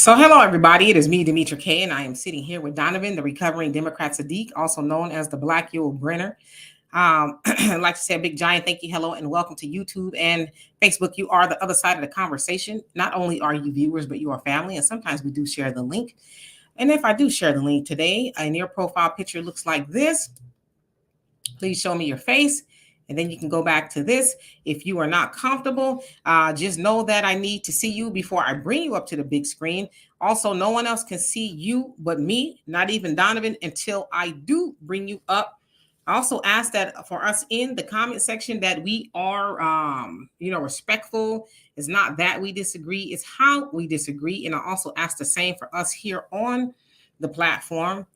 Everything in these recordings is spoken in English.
So, hello everybody. It is me, Demetra K, and I am sitting here with Donovan, the recovering Democrat Saadiq, also known as the Black Yule Brenner. I'd like to say a big giant thank you, hello, and welcome to YouTube and Facebook. You are the other side of the conversation. Not only are you viewers, but you are family, and sometimes we do share the link. And if I do share the link today, and your profile picture looks like this, please show me your face. And then you can go back to this. If you are not comfortable, just know that I need to see you before I bring you up to the big screen. Also, no one else can see you but me, not even Donovan, until I do bring you up. I also ask that for us in the comment section that we are, respectful. It's not that we disagree, it's how we disagree. And I also ask the same for us here on the platform.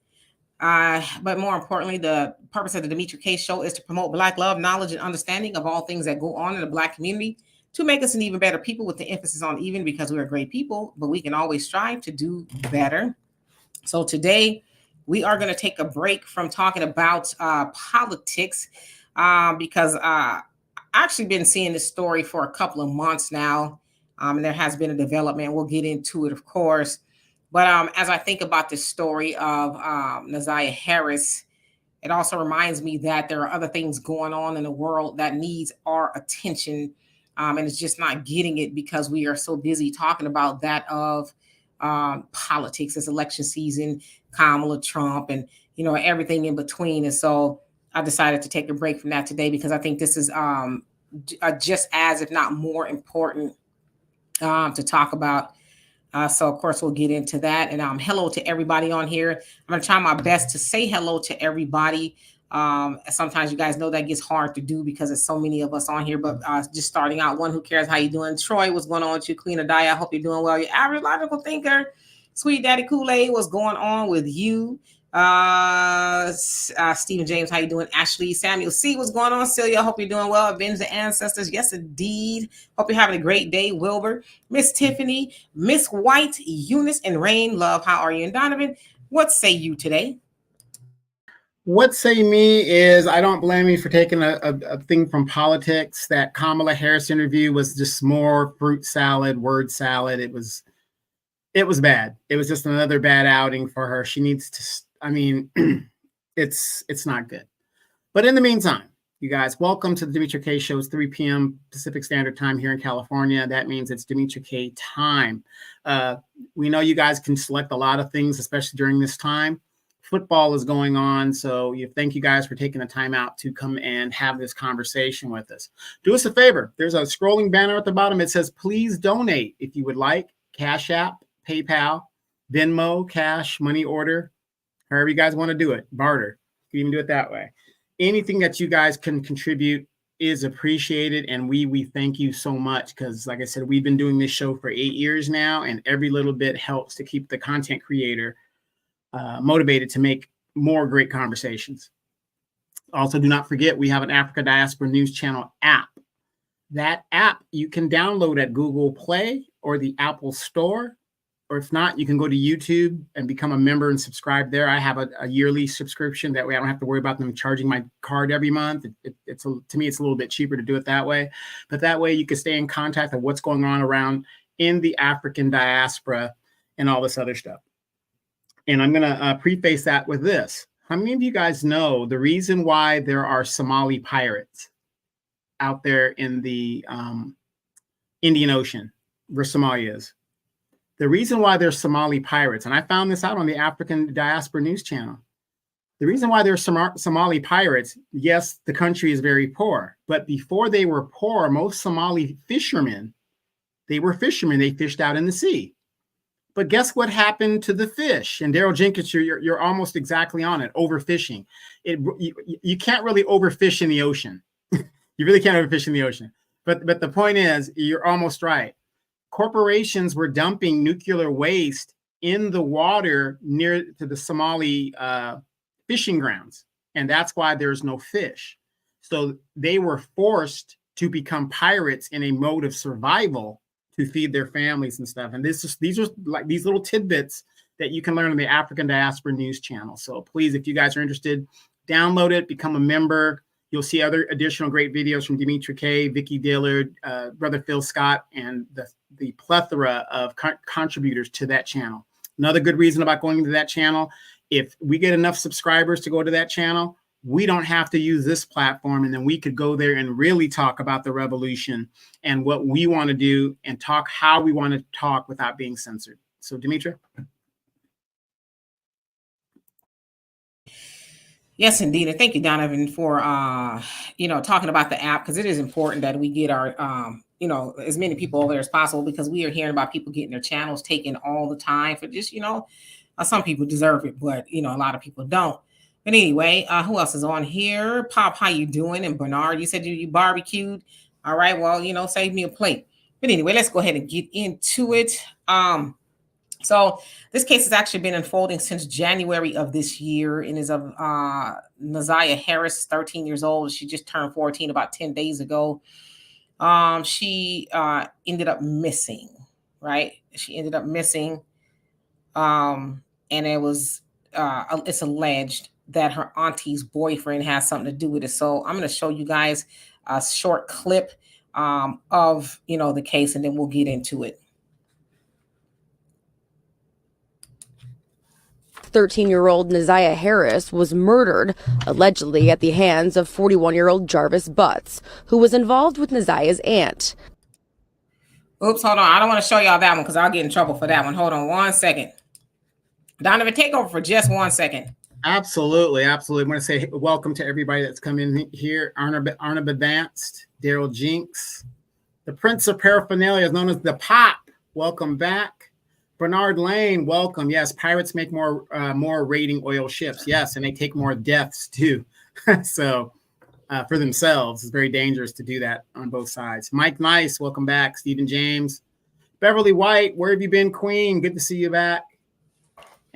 But more importantly, the purpose of the Demetra K Show is to promote Black love, knowledge, and understanding of all things that go on in the Black community to make us an even better people, with the emphasis on even, because we are great people, but we can always strive to do better. So today, we are going to take a break from talking about politics because I've actually been seeing this story for a couple of months now, and there has been a development. We'll get into it, of course. But as I think about this story of Naziah Harris, it also reminds me that there are other things going on in the world that needs our attention, and it's just not getting it because we are so busy talking about that of politics. It's election season, Kamala, Trump, and everything in between. And so I decided to take a break from that today because I think this is just as, if not more important, to talk about. So, of course, we'll get into that. And hello to everybody on here. I'm going to try my best to say hello to everybody. Sometimes you guys know that gets hard to do because there's so many of us on here. But just starting out, one who cares, how you doing? Troy, what's going on with you? Clean Daya, I hope you're doing well. Your average logical thinker. Sweet Daddy Kool-Aid, what's going on with you? Stephen James, how you doing? Ashley Samuel C, what's going on? Celia, hope you're doing well. Avenge the ancestors, yes indeed. Hope you're having a great day. Wilbur, Miss Tiffany, Miss White, Eunice, and Rain, love, how are you? And Donovan, what say you today? What say me is, I don't blame you for taking a thing from politics. That Kamala Harris interview was just more fruit salad, word salad. It was bad. It was just another bad outing for her. She needs to, it's not good. But in the meantime, you guys, welcome to the Demetra K Show. It's 3 p.m. Pacific Standard Time here in California. That means it's Demetra K time. We know you guys can select a lot of things, especially during this time. Football is going on, so thank you guys for taking the time out to come and have this conversation with us. Do us a favor. There's a scrolling banner at the bottom. It says, please donate if you would like. Cash App, PayPal, Venmo, cash, money order, however you guys want to do it. Barter. You can even do it that way. Anything that you guys can contribute is appreciated, and we thank you so much because, like I said, we've been doing this show for 8 years now, and every little bit helps to keep the content creator motivated to make more great conversations. Also, do not forget, we have an Africa Diaspora News Channel app. That app you can download at Google Play or the Apple Store. Or if not, you can go to YouTube and become a member and subscribe there. I have a yearly subscription. That way I don't have to worry about them charging my card every month. To me, it's a little bit cheaper to do it that way. But that way you can stay in contact of what's going on around in the African diaspora and all this other stuff. And I'm going to preface that with this. How many of you guys know the reason why there are Somali pirates out there in the Indian Ocean, where Somalia is? The reason why there's Somali pirates, and I found this out on the African Diaspora News Channel. The reason why there's Somali pirates, yes, the country is very poor, but before they were poor, most Somali fishermen, they were fishermen. They fished out in the sea. But guess what happened to the fish? And Daryl Jenkins, you're almost exactly on it. Overfishing. You can't really overfish in the ocean. You really can't overfish in the ocean. But the point is, you're almost right. Corporations were dumping nuclear waste in the water near to the Somali fishing grounds. And that's why there's no fish. So they were forced to become pirates in a mode of survival to feed their families and stuff. And these are like these little tidbits that you can learn on the African Diaspora News Channel. So please, if you guys are interested, download it, become a member. You'll see other additional great videos from Demetra K, Vicky Dillard, Brother Phil Scott, and the plethora of contributors to that channel. Another good reason about going to that channel, if we get enough subscribers to go to that channel, we don't have to use this platform, and then we could go there and really talk about the revolution and what we want to do and talk how we want to talk without being censored. So, Demetra? Yes, indeed. And thank you, Donovan, for talking about the app, because it is important that we get our as many people over there as possible, because we are hearing about people getting their channels taken all the time for just some people deserve it, but a lot of people don't. But anyway, who else is on here? Pop, how you doing? And Bernard, you said you barbecued. All right, well, save me a plate. But anyway, let's go ahead and get into it. So this case has actually been unfolding since January of this year, and is of Naziah Harris, 13 years old. She just turned 14 about 10 days ago. She ended up missing, right? She ended up missing. And it was it's alleged that her auntie's boyfriend has something to do with it. So I'm going to show you guys a short clip of the case, and then we'll get into it. 13-year-old Naziah Harris was murdered, allegedly at the hands of 41-year-old Jarvis Butts, who was involved with Naziah's aunt. Oops, hold on. I don't want to show y'all that one because I'll get in trouble for that one. Hold on 1 second. Donovan, take over for just 1 second. Absolutely, absolutely. I want to say welcome to everybody that's come in here. Arnab Advanced, Daryl Jinks, the Prince of Paraphernalia is known as the Pop. Welcome back. Bernard Lane, welcome. Yes, pirates make more raiding oil ships. Yes, and they take more deaths too. So for themselves, it's very dangerous to do that on both sides. Mike Nice, welcome back. Stephen James, Beverly White, where have you been, Queen? Good to see you back.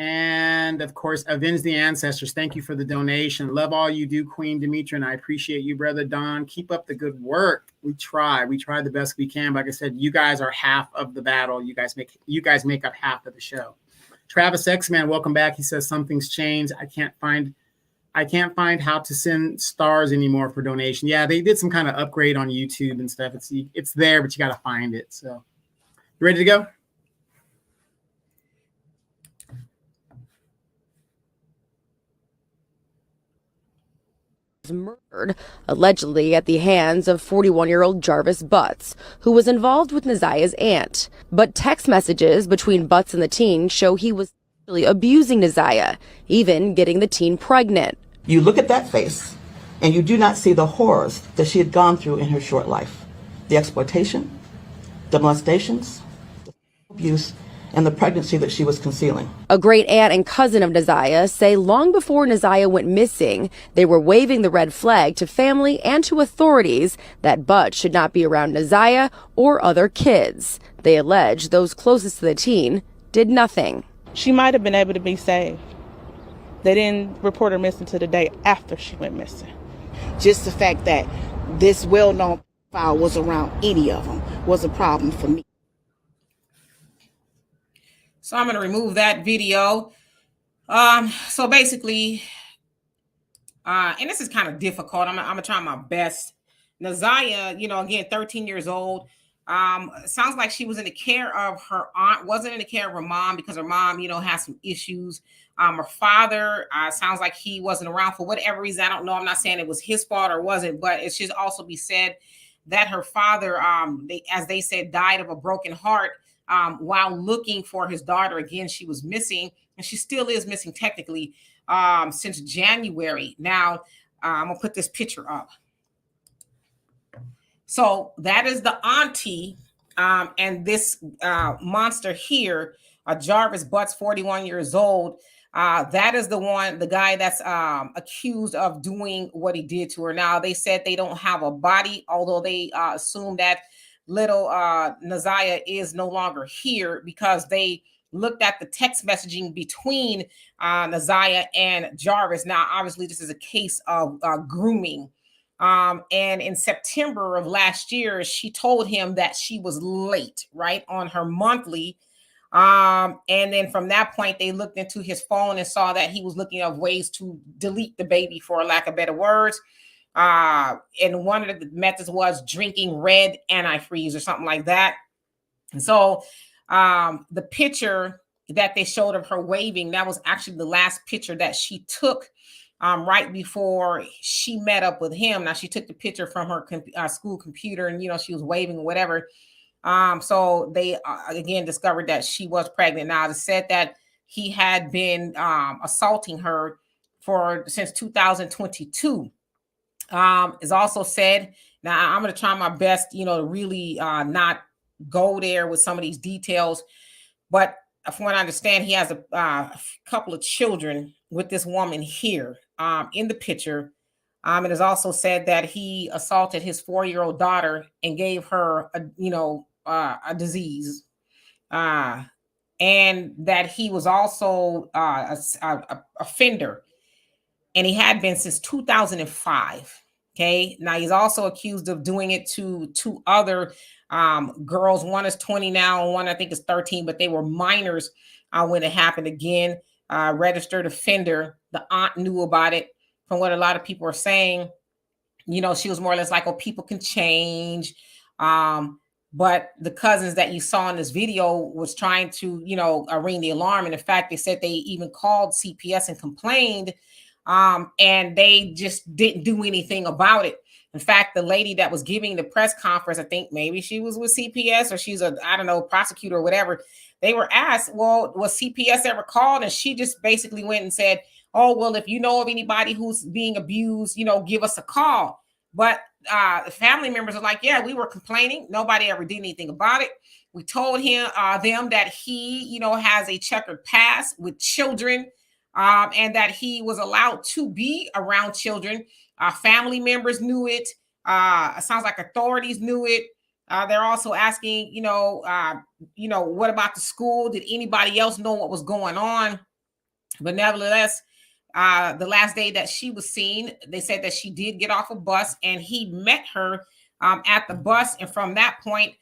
And of course, Avenge the Ancestors. Thank you for the donation. Love all you do, Queen Demetra, and I appreciate you, Brother Don. Keep up the good work. We try the best we can. Like I said, you guys are half of the battle. You guys make up half of the show. Travis X-Man, welcome back. He says something's changed. I can't find how to send stars anymore for donation. Yeah, they did some kind of upgrade on YouTube and stuff. It's there, but you got to find it. So, you ready to go? Murdered, allegedly at the hands of 41-year-old Jarvis Butts, who was involved with Naziah's aunt. But text messages between Butts and the teen show he was actually abusing Naziah, even getting the teen pregnant. You look at that face, and you do not see the horrors that she had gone through in her short life. The exploitation, the molestations, the abuse, and the pregnancy that she was concealing. A great aunt and cousin of Naziah say long before Naziah went missing, they were waving the red flag to family and to authorities that Butts should not be around Naziah or other kids. They allege those closest to the teen did nothing. She might have been able to be saved. They didn't report her missing to the day after she went missing. Just the fact that this well-known file was around any of them was a problem for me. So I'm going to remove that video. So basically, and this is kind of difficult. I'm going to try my best. Naziah, again, 13 years old. Sounds like she was in the care of her aunt, wasn't in the care of her mom because her mom, has some issues. Her father, sounds like he wasn't around for whatever reason. I don't know. I'm not saying it was his fault or wasn't, but it should also be said that her father, as they said, died of a broken heart. While looking for his daughter. Again, she was missing, and she still is missing technically since January. Now, I'm going to put this picture up. So that is the auntie, and this monster here, Jarvis Butts, 41 years old. That is the guy that's accused of doing what he did to her. Now, they said they don't have a body, although they assume that little Naziah is no longer here because they looked at the text messaging between Naziah and Jarvis. Now, obviously, this is a case of grooming. And in September of last year, she told him that she was late, right, on her monthly. And then from that point, they looked into his phone and saw that he was looking at ways to delete the baby, for lack of better words. And one of the methods was drinking red antifreeze or something like that. And so the picture that they showed of her waving, that was actually the last picture that she took right before she met up with him. Now, she took the picture from her school computer, and, she was waving or whatever. So they again discovered that she was pregnant. Now, it said that he had been assaulting her since 2022. Is also said. Now, I'm going to try my best, to really not go there with some of these details, but from what I understand, he has a couple of children with this woman here in the picture. It is also said that he assaulted his 4-year-old daughter and gave her a disease, and that he was also a offender, and he had been since 2005. Okay. Now, he's also accused of doing it to two other girls. One is 20 now, and one I think is 13, but they were minors when it happened. Again, registered offender. The aunt knew about it. From what a lot of people are saying, she was more or less like, oh, people can change. But the cousins that you saw in this video was trying to, ring the alarm. And in fact, they said they even called CPS and complained. And they just didn't do anything about it. In fact, the lady that was giving the press conference, I think maybe she was with CPS, or she's prosecutor or whatever. They were asked, well, was CPS ever called? And she just basically went and said, oh, well, if you know of anybody who's being abused, give us a call. But the family members are like, yeah, we were complaining. Nobody ever did anything about it. We told them that he, has a checkered past with children. And that he was allowed to be around children. Family members knew it. It sounds like authorities knew it. They're also asking, what about the school? Did anybody else know what was going on? But nevertheless, the last day that she was seen, they said that she did get off a bus, and he met her at the bus. And from that point,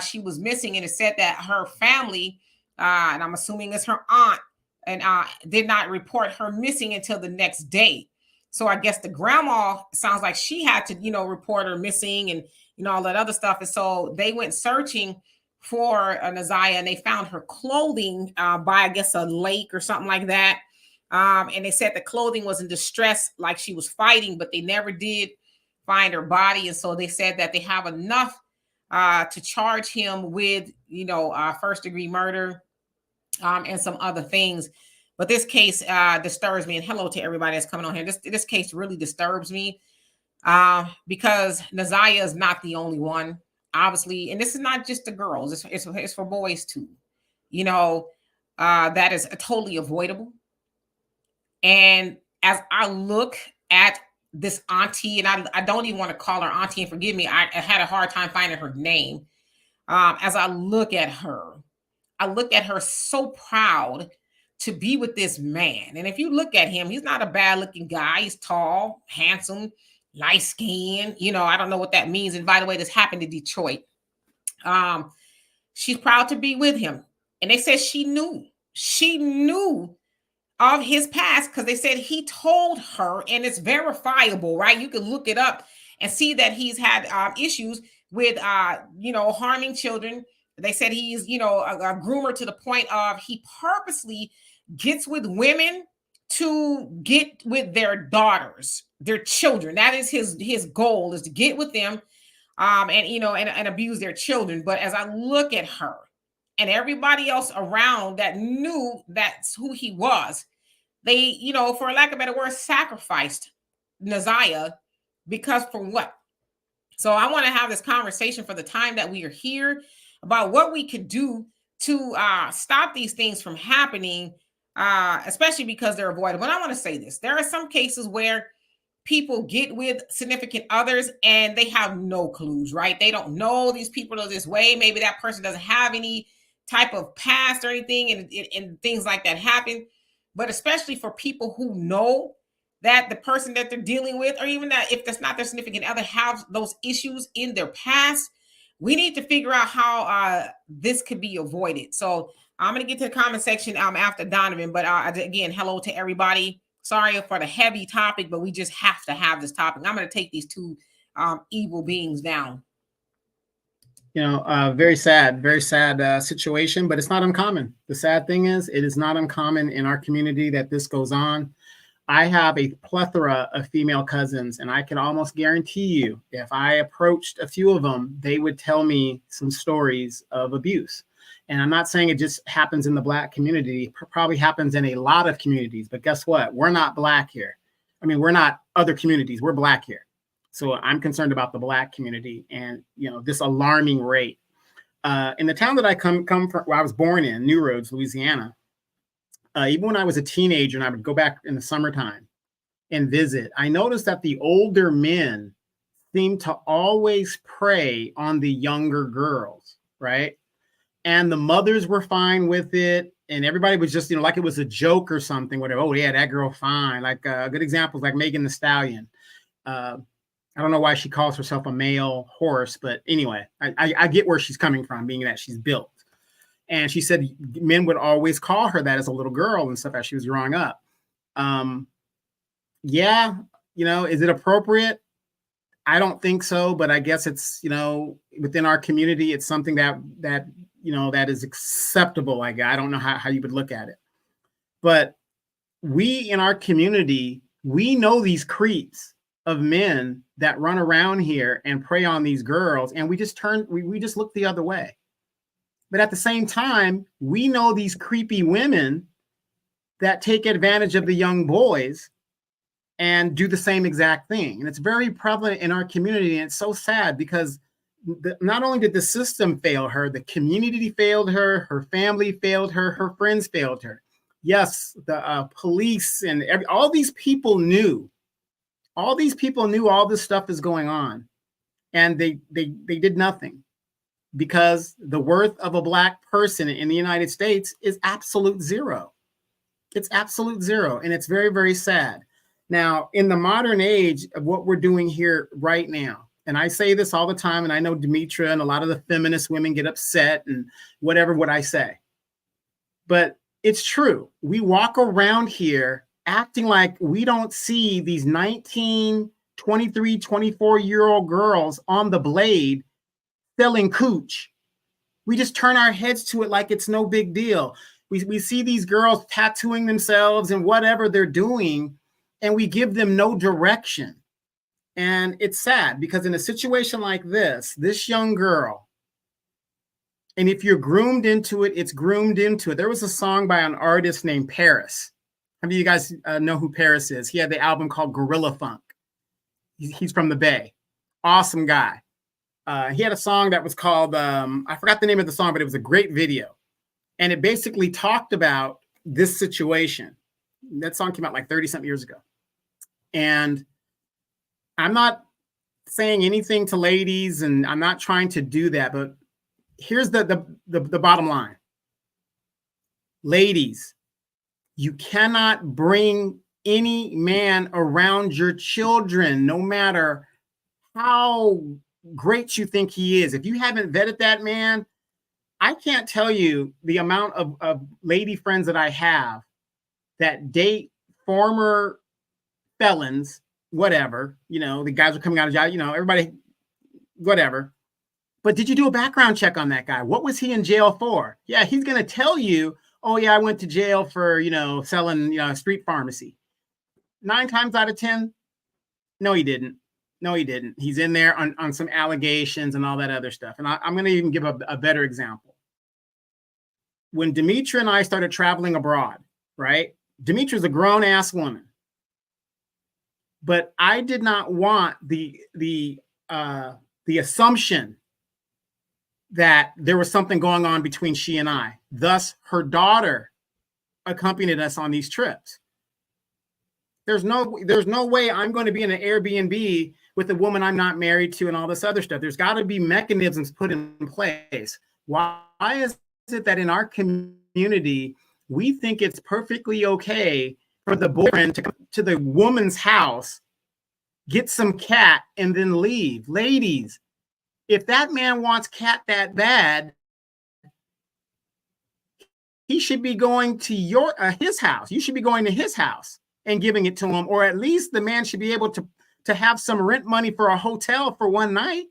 she was missing. And it said that her family, and I'm assuming it's her aunt, and did not report her missing until the next day. So I guess the grandma sounds like she had to, report her missing and, all that other stuff. And so they went searching for Naziah, and they found her clothing by, I guess, a lake or something like that. And they said the clothing was in distress, like she was fighting, but they never did find her body. And so they said that they have enough to charge him with, first-degree murder, and some other things. But this case disturbs me. And hello to everybody that's coming on here. This case really disturbs me because Naziah is not the only one, obviously. And this is not just the girls. It's for boys too. That is totally avoidable. And as I look at this auntie, and I don't even want to call her auntie, and forgive me, I had a hard time finding her name. As I look at her so proud to be with this man. And if you look at him, he's not a bad looking guy. He's tall, handsome, light skinned. I don't know what that means. And by the way, this happened in Detroit. She's proud to be with him. And they said she knew of his past, because they said he told her, and it's verifiable, right? You can look it up and see that he's had issues with, harming children. They said he's, a groomer to the point of he purposely gets with women to get with their daughters, their children. That is his goal, is to get with them and abuse their children. But as I look at her and everybody else around that knew that's who he was, they, for lack of a better word, sacrificed Naziah, because for what? So I want to have this conversation for the time that we are here about what we could do to stop these things from happening, especially because they're avoidable. And I want to say this. There are some cases where people get with significant others and they have no clues, right? They don't know these people are this way. Maybe that person doesn't have any type of past or anything, and things like that happen. But especially for people who know that the person that they're dealing with, or even that if that's not their significant other, have those issues in their past, we need to figure out how this could be avoided. So I'm going to get to the comment section after Donovan. But again, hello to everybody. Sorry for the heavy topic, but we just have to have this topic. I'm going to take these two evil beings down. Very sad situation, but it's not uncommon. The sad thing is, it is not uncommon in our community that this goes on. I have a plethora of female cousins, and I can almost guarantee you, if I approached a few of them, they would tell me some stories of abuse. And I'm not saying it just happens in the Black community. It probably happens in a lot of communities, but guess what? We're not Black here. I mean, we're not other communities. We're Black here. So I'm concerned about the Black community and, this alarming rate. In the town that I come from, where I was born in, New Roads, Louisiana, even when I was a teenager and I would go back in the summertime and visit, I noticed that the older men seemed to always prey on the younger girls, right? And the mothers were fine with it. And everybody was just, like it was a joke or something, whatever. Oh, yeah, that girl fine. Like a good example is like Megan Thee Stallion. I don't know why she calls herself a male horse, but anyway, I get where she's coming from, being that she's built. And she said men would always call her that as a little girl and stuff as she was growing up. Yeah, is it appropriate? I don't think so, but I guess it's, within our community, it's something that is acceptable. I don't know how you would look at it. But we in our community, we know these creeps of men that run around here and prey on these girls, and we just look the other way. But at the same time, we know these creepy women that take advantage of the young boys and do the same exact thing. And it's very prevalent in our community. And it's so sad because not only did the system fail her, the community failed her, her family failed her, her friends failed her. Yes, the police and all these people knew. All these people knew all this stuff is going on. And they did nothing. Because the worth of a Black person in the United States is absolute zero. It's absolute zero. And it's very, very sad. Now, in the modern age of what we're doing here right now, and I say this all the time, and I know Demetra and a lot of the feminist women get upset and whatever what I say. But it's true. We walk around here acting like we don't see these 19, 23, 24-year-old girls on the blade selling cooch. We just turn our heads to it like it's no big deal. We see these girls tattooing themselves and whatever they're doing, and we give them no direction. And it's sad because in a situation like this young girl, and if you're groomed into it, it's groomed into it. There was a song by an artist named Paris. How many of you guys know who Paris is? He had the album called Gorilla Funk. He's from the Bay. Awesome guy. He had a song that was called, I forgot the name of the song, but it was a great video. And it basically talked about this situation. That song came out like 30-something years ago. And I'm not saying anything to ladies, and I'm not trying to do that, but here's the bottom line. Ladies, you cannot bring any man around your children, no matter how great you think he is. If you haven't vetted that man, I can't tell you the amount of lady friends that I have that date former felons, whatever, the guys are coming out of jail, everybody, whatever. But did you do a background check on that guy? What was he in jail for? Yeah, he's going to tell you, oh yeah, I went to jail for, selling, street pharmacy. 9 times out of 10, no, he didn't. No, he didn't. He's in there on some allegations and all that other stuff. And I'm going to even give a better example. When Demetra and I started traveling abroad, right? Demetra's a grown-ass woman. But I did not want the assumption that there was something going on between she and I. Thus, her daughter accompanied us on these trips. There's no way I'm going to be in an Airbnb with a woman I'm not married to and all this other stuff. There's got to be mechanisms put in place. Why is it that in our community, we think it's perfectly okay for the boyfriend to come to the woman's house, get some cat, and then leave? Ladies, if that man wants cat that bad, he should be going to his house. You should be going to his house and giving it to him, or at least the man should be able to have some rent money for a hotel for one night.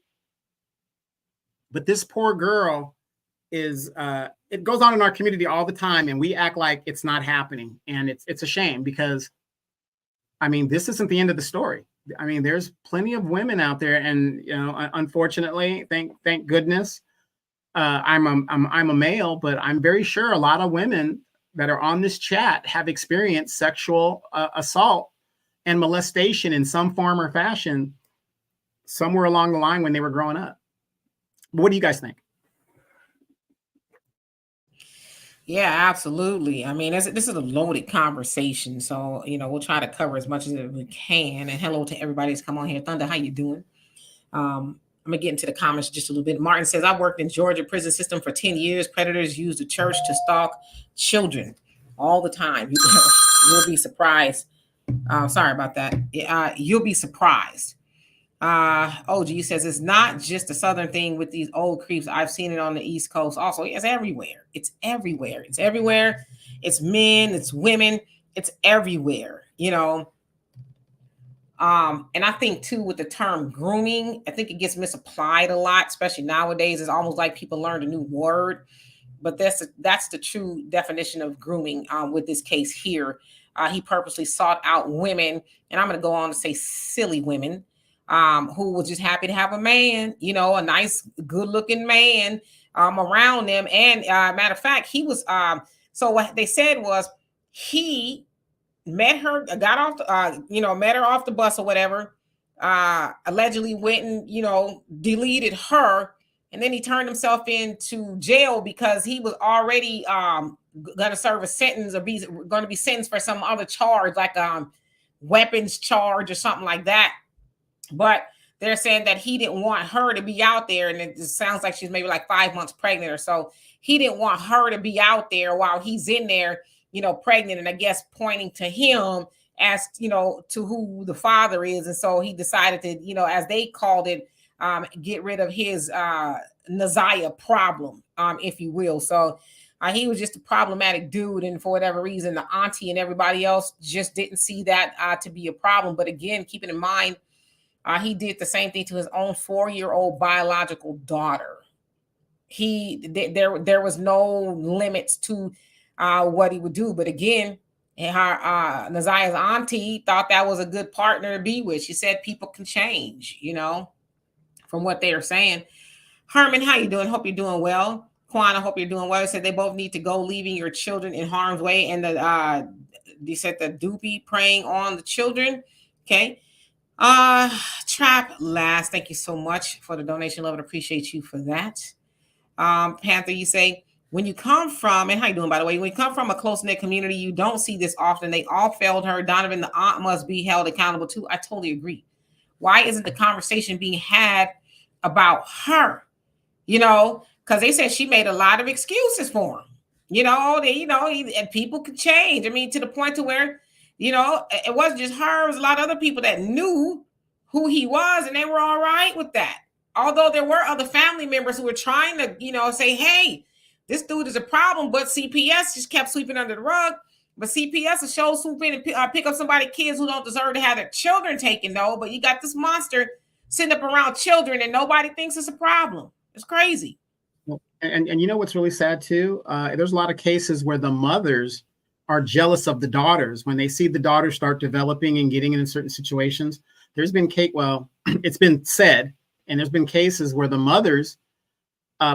But this poor girl is it goes on in our community all the time, and we act like it's not happening, and it's a shame, because I mean, this isn't the end of the story. I mean, there's plenty of women out there, and unfortunately, thank goodness, I'm a male, but I'm very sure a lot of women that are on this chat have experienced sexual assault and molestation in some form or fashion somewhere along the line when they were growing up. What do you guys think? Yeah, absolutely. I mean, this is a loaded conversation, so we'll try to cover as much as we can. And hello to everybody that's come on here. Thunder, how you doing? I'm gonna get into the comments just a little bit. Martin says, I worked in Georgia prison system for 10 years. Predators use the church to stalk children all the time. You'll be surprised. Sorry about that. You'll be surprised. OG says it's not just a southern thing with these old creeps. I've seen it on the East Coast also. It's everywhere. It's everywhere. It's everywhere. It's men, it's women, it's everywhere, And I think too, with the term grooming, I think it gets misapplied a lot, especially nowadays. It's almost like people learned a new word, but that's the true definition of grooming with this case here. He purposely sought out women, and I'm going to go on to say silly women, who was just happy to have a man, a nice, good-looking man around them. And matter of fact, he was. So what they said was he met her, got off, met her off the bus or whatever. Allegedly went and deleted her, and then he turned himself into jail because he was already going to serve a sentence or going to be sentenced for some other charge, like weapons charge or something like that. But they're saying that he didn't want her to be out there, and it just sounds like she's maybe like 5 months pregnant or so. He didn't want her to be out there while he's in there, pregnant, and I guess pointing to him as, to who the father is. And so he decided to, as they called it, get rid of his Naziah problem, if you will. So he was just a problematic dude, and for whatever reason, the auntie and everybody else just didn't see that to be a problem. But again, keeping in mind, he did the same thing to his own 4-year-old biological daughter. There was no limits to what he would do. But again, her Naziah's auntie thought that was a good partner to be with. She said people can change, from what they are saying. Herman, how you doing? Hope you're doing well. Kwana, hope you're doing well. He said they both need to go, leaving your children in harm's way. And they said the doopy preying on the children. Okay. Trap Last, thank you so much for the donation. Love and appreciate you for that. Panther, you say, when you come from, and how you doing, by the way, when you come from a close-knit community, you don't see this often. They all failed her. Donovan, the aunt, must be held accountable too. I totally agree. Why isn't the conversation being had about her? Because they said she made a lot of excuses for him. And people could change. I mean, to the point to where, it wasn't just her. It was a lot of other people that knew who he was, and they were all right with that. Although there were other family members who were trying to, say, hey, this dude is a problem, but CPS just kept sweeping under the rug. But CPS will show swoop in and pick up somebody's kids who don't deserve to have their children taken, though. But you got this monster sitting up around children, and nobody thinks it's a problem. It's crazy. And you know what's really sad too? There's a lot of cases where the mothers are jealous of the daughters when they see the daughters start developing and getting in certain situations. There's been it's been said, and there's been cases where the mothers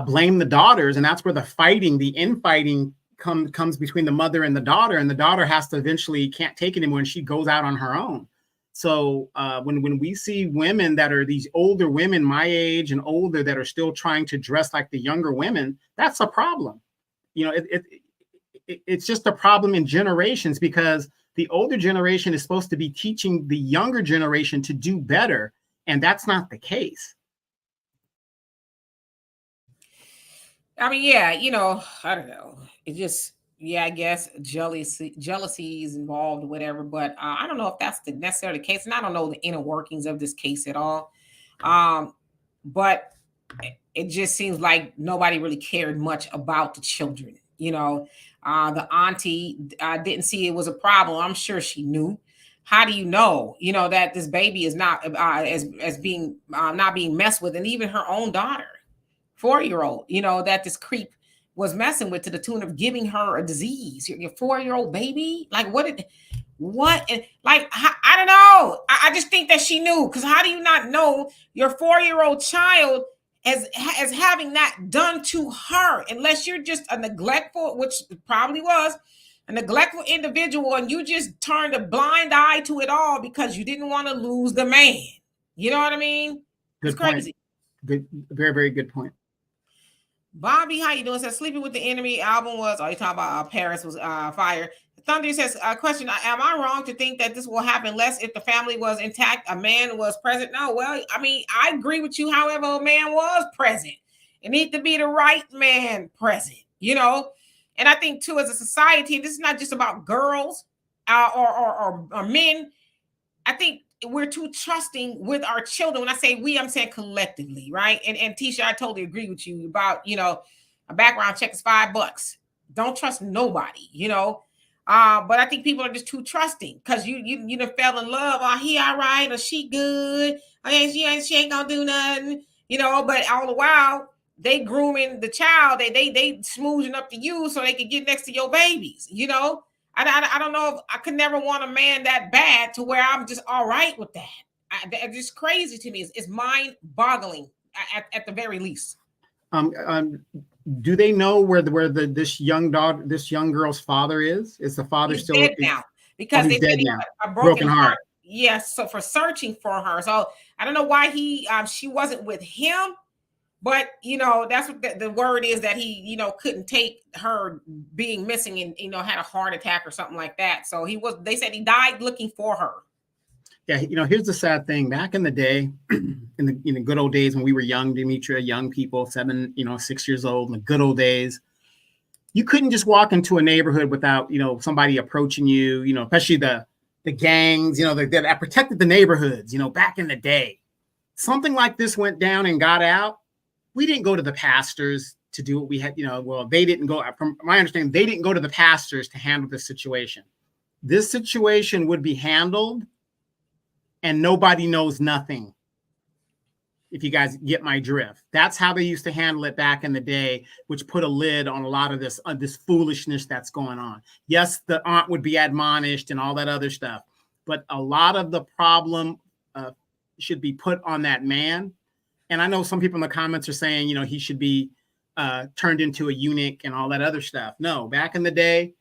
blame the daughters, and that's where the infighting comes between the mother and the daughter has to eventually can't take it anymore, and she goes out on her own. So when we see women that are these older women, my age and older, that are still trying to dress like the younger women, that's a problem. It's just a problem in generations, because the older generation is supposed to be teaching the younger generation to do better, and that's not the case. I mean, yeah, I don't know. It just, I guess jealousy is involved or whatever, but I don't know if that's necessarily the case, and I don't know the inner workings of this case at all. But it just seems like nobody really cared much about the children. The auntie didn't see it was a problem. I'm sure she knew. how do you know, that this baby is not as being not being messed with, and even her own daughter, 4-year-old, that this creep was messing with to the tune of giving her a disease. Your 4-year-old baby, like what? And like I don't know. I just think that she knew, because how do you not know your 4-year-old child as having that done to her, unless you're just a neglectful, which probably was a neglectful individual, and you just turned a blind eye to it all because you didn't want to lose the man. You know what I mean? It's crazy. Good, very, very good point. Bobby, how you doing? Says Sleeping with the Enemy album was, you talking about Paris was fire. Thunder says, question, am I wrong to think that this will happen less if the family was intact, a man was present? No, well, I mean, I agree with you. However, a man was present. It needs to be the right man present, And I think, too, as a society, this is not just about girls or men. I think we're too trusting with our children. When I say we, I'm saying collectively, right? And Tisha, I totally agree with you about, a background check is $5. Don't trust nobody, but I think people are just too trusting, because you done fell in love. Oh, he all right, or she good. Oh, yeah, she ain't gonna do nothing, but all the while they grooming the child. They smoothing up to you so they can get next to your babies, I don't know if I could never want a man that bad to where I'm just all right with that. It's just crazy to me. It's mind boggling at the very least. Do they know where this young girl's father is? Is the father He's still dead now? Because he's they dead said now. A broken heart. Yes. Yeah, so for searching for her. So I don't know why she wasn't with him. But, that's what the word is, that he, couldn't take her being missing and, had a heart attack or something like that. So they said he died looking for her. Yeah. Here's the sad thing. Back in the day, in the good old days when we were young, Demetria, young people, 6 years old, in the good old days, you couldn't just walk into a neighborhood without, somebody approaching you, especially the gangs, that protected the neighborhoods, back in the day. Something like this went down and got out. We didn't go to the pastors to do what we had, they didn't go, from my understanding, they didn't go to the pastors to handle this situation. This situation would be handled and nobody knows nothing. If you guys get my drift, that's how they used to handle it back in the day, which put a lid on a lot of this foolishness that's going on. Yes, the aunt would be admonished and all that other stuff, but a lot of the problem should be put on that man. And I know some people in the comments are saying, he should be turned into a eunuch and all that other stuff. No, back in the day,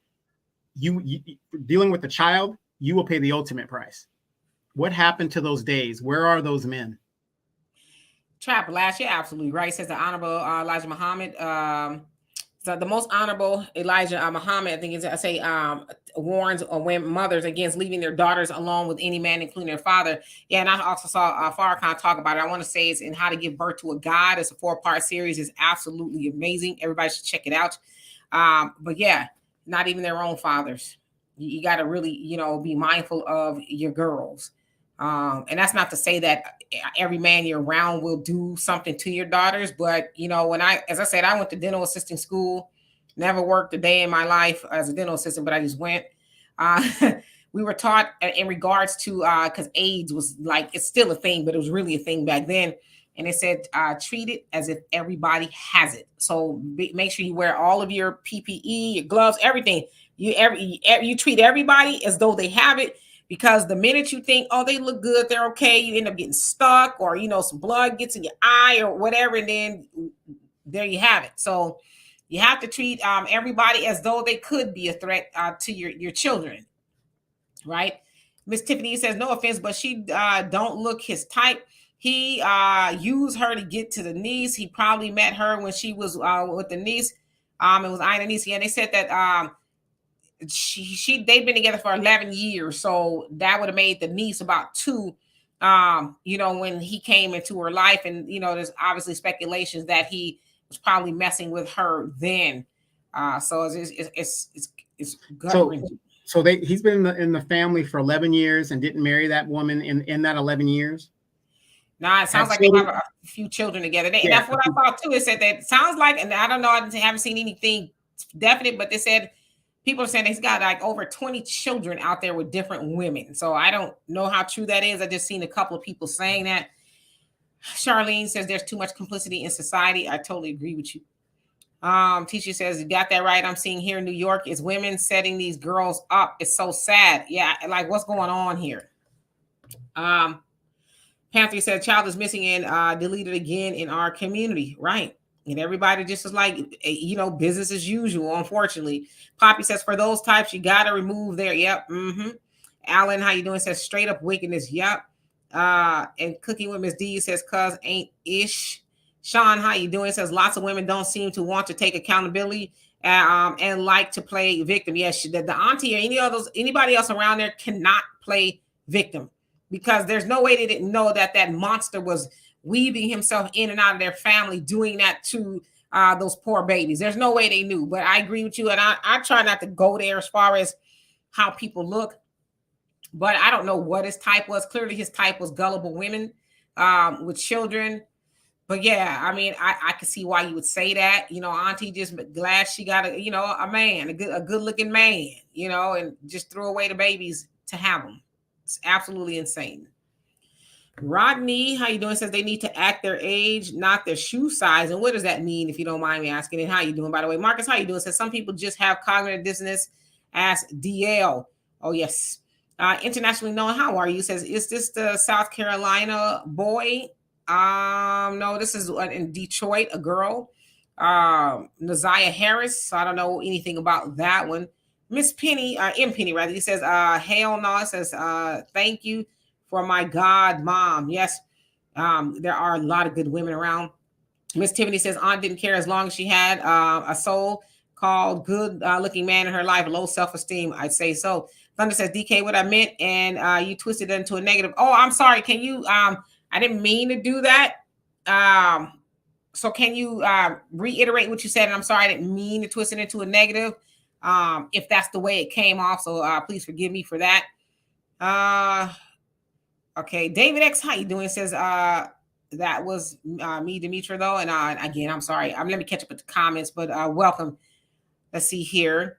you dealing with a child, you will pay the ultimate price. What happened to those days? Where are those men? Trap last year, absolutely right. Says the Honorable Elijah Muhammad. So the most honorable Elijah Muhammad, I think is, warns women, mothers, against leaving their daughters alone with any man, including their father. Yeah, and I also saw Farrakhan talk about it. I want to say it's in How to Give Birth to a God. It's a 4-part series. It's absolutely amazing. Everybody should check it out. But yeah, not even their own fathers. You got to really, be mindful of your girls. And that's not to say that every man you're around will do something to your daughters. But, as I said, I went to dental assisting school, never worked a day in my life as a dental assistant, but I just went. We were taught in regards to, because AIDS was it's still a thing, but it was really a thing back then. And it said, treat it as if everybody has it. So make sure you wear all of your PPE, your gloves, everything. You treat everybody as though they have it. Because the minute you think, oh, they look good, they're okay, you end up getting stuck, or, some blood gets in your eye or whatever, and then there you have it. So you have to treat everybody as though they could be a threat to your children, right? Miss Tiffany says, no offense, but she don't look his type. He used her to get to the niece. He probably met her when she was with the niece. It was eyeing the niece. Yeah, and they said that they've been together for 11 years, so that would have made the niece about 2 when he came into her life. And there's obviously speculations that he was probably messing with her then. So it's gut-wrenching. So he's been in the family for 11 years and didn't marry that woman in that 11 years. Nah, it sounds like they have a few children together. And that's what I thought too. It said that it sounds like, and I don't know, I haven't seen anything definite, but they said people are saying he's got like over 20 children out there with different women. So I don't know how true that is. I just seen a couple of people saying that. Charlene says there's too much complicity in society. I totally agree with you. Teacher says, you got that right. I'm seeing here in New York is women setting these girls up. It's so sad. Yeah, like what's going on here? Panther said, child is missing and deleted again in our community. Right. And everybody just is like, business as usual, unfortunately. Poppy says, for those types, you got to remove their, yep. Alan, how you doing? Says, straight up wickedness. Yep. And Cooking with Miss D says, cuz ain't ish. Sean, how you doing? Says, lots of women don't seem to want to take accountability and like to play victim. Yes, the auntie or anybody else around there cannot play victim, because there's no way they didn't know that monster was weaving himself in and out of their family, doing that to those poor babies. There's no way they knew. But I agree with you, and I try not to go there as far as how people look. But I don't know what his type was. Clearly, his type was gullible women with children. But yeah, I mean, I can see why you would say that. Auntie just glad she got a man, a good looking man, and just threw away the babies to have them. It's absolutely insane. Rodney, how you doing? Says they need to act their age, not their shoe size. And what does that mean, if you don't mind me asking? And how you doing, by the way? Marcus, how you doing? Says some people just have cognitive dissonance. Ask DL. Oh, yes. Internationally known, how are you? Says, is this the South Carolina boy? No, this is in Detroit, a girl. Naziah Harris. So I don't know anything about that one. Miss Penny, M. Penny, rather, he says, hell no. It says, thank you for my God, mom. Yes, there are a lot of good women around. Miss Tiffany says, aunt didn't care as long as she had a soul called good looking man in her life, low self-esteem. I'd say so. Thunder says, DK, what I meant, and you twisted it into a negative. Oh, I'm sorry. Can you, I didn't mean to do that. So can you reiterate what you said? And I'm sorry, I didn't mean to twist it into a negative. If that's the way it came off. So please forgive me for that. Okay. David X, how you doing? Says, that was me, Demetra, though. And again, I'm sorry. Let me catch up with the comments, but welcome. Let's see here.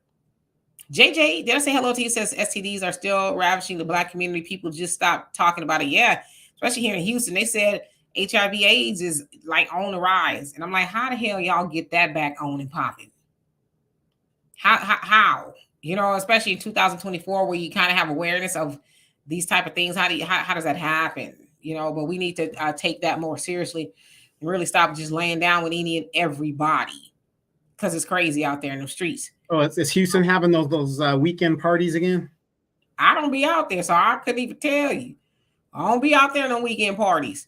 JJ, did I say hello to you? Says STDs are still ravishing the Black community. People just stop talking about it. Yeah, especially here in Houston. They said HIV AIDS is like on the rise. And I'm like, how the hell y'all get that back on and popping? How? Especially in 2024, where you kind of have awareness of these type of things. How does that happen? But we need to take that more seriously and really stop just laying down with any and everybody, because it's crazy out there in the streets. Oh, is Houston having those weekend parties again? I don't be out there, so I couldn't even tell you. I don't be out there on weekend parties.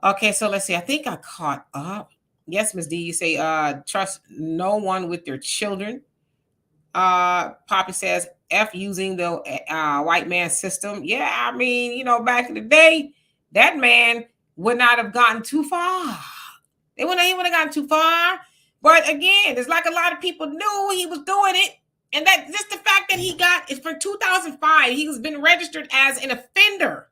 Okay, so let's see. I think I caught up. Yes, Ms. D, you say trust no one with their children. Poppy says F using the white man system. Yeah, I mean, back in the day, that man would not have gotten too far. He wouldn't have gotten too far. But again, it's like a lot of people knew he was doing it. And that just the fact that he got is from 2005. He's been registered as an offender.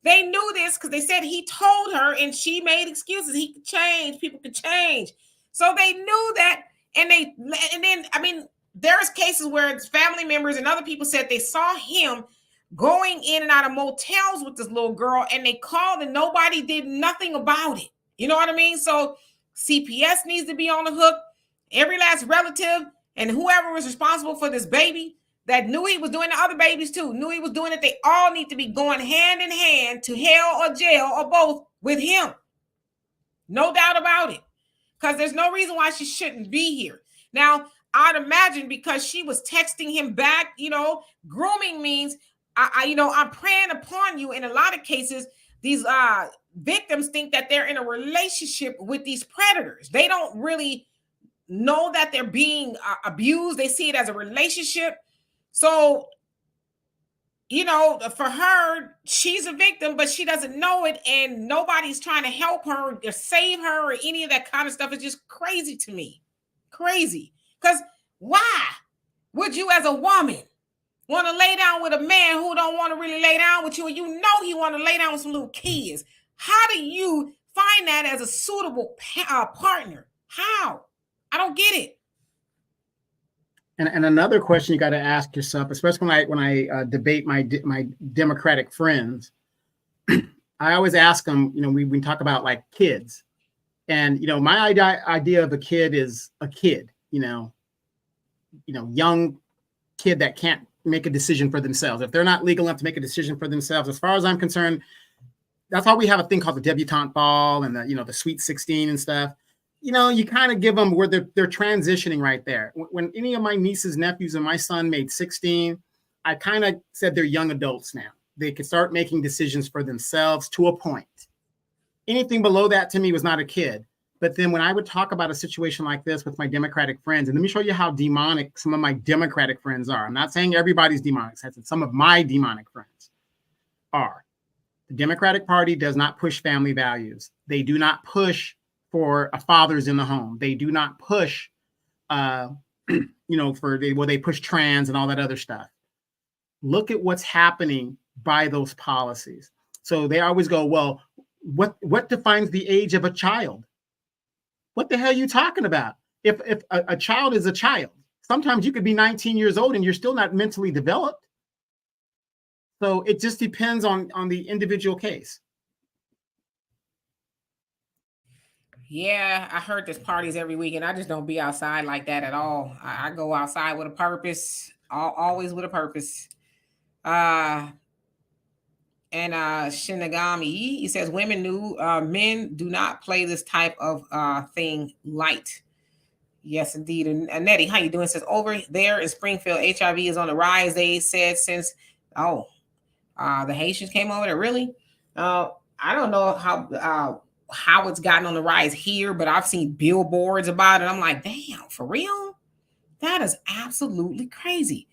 They knew this because they said he told her and she made excuses. He could change. People could change. So they knew that. And then, I mean, there's cases where it's family members and other people said they saw him going in and out of motels with this little girl, and they called and nobody did nothing about it. You know what I mean? So CPS needs to be on the hook. Every last relative and whoever was responsible for this baby that knew he was doing the other babies too, knew he was doing it. They all need to be going hand in hand to hell or jail or both with him. No doubt about it. Because there's no reason why she shouldn't be here. Now, I'd imagine because she was texting him back, grooming means, I'm preying upon you. In a lot of cases, these victims think that they're in a relationship with these predators. They don't really know that they're being abused. They see it as a relationship. So, for her, she's a victim, but she doesn't know it. And nobody's trying to help her or save her or any of that kind of stuff. It's just crazy to me. Crazy. Because why would you as a woman want to lay down with a man who don't want to really lay down with you, and he want to lay down with some little kids? How do you find that as a suitable partner? How? I don't get it. And another question you got to ask yourself, especially when I debate my Democratic friends, I always ask them, we talk about like kids, and my idea of a kid is a kid, young kid that can't make a decision for themselves. If they're not legal enough to make a decision for themselves, as far as I'm concerned, that's why we have a thing called the debutante ball and the sweet 16 and stuff. You kind of give them where they're transitioning right there. When any of my nieces, nephews, and my son made 16, I kind of said they're young adults now. They could start making decisions for themselves to a point. Anything below that to me was not a kid. But then when I would talk about a situation like this with my Democratic friends, and let me show you how demonic some of my Democratic friends are. I'm not saying everybody's demonic. I said some of my demonic friends are. The Democratic Party does not push family values. They do not push for a fathers in the home. They do not push, they push trans and all that other stuff. Look at what's happening by those policies. So they always go, well, what defines the age of a child? What the hell are you talking about? If a child is a child, sometimes you could be 19 years old and you're still not mentally developed. So it just depends on the individual case. Yeah, I heard there's parties every weekend. I just don't be outside like that at all. I go outside with a purpose, always with a purpose. And Shinigami, he says women knew men do not play this type of thing light. Yes, indeed. And Nettie, how you doing? Says over there in Springfield, HIV is on the rise. They said since the Haitians came over there. Really? I don't know how it's gotten on the rise here, but I've seen billboards about it. I'm like, damn, for real? That is absolutely crazy.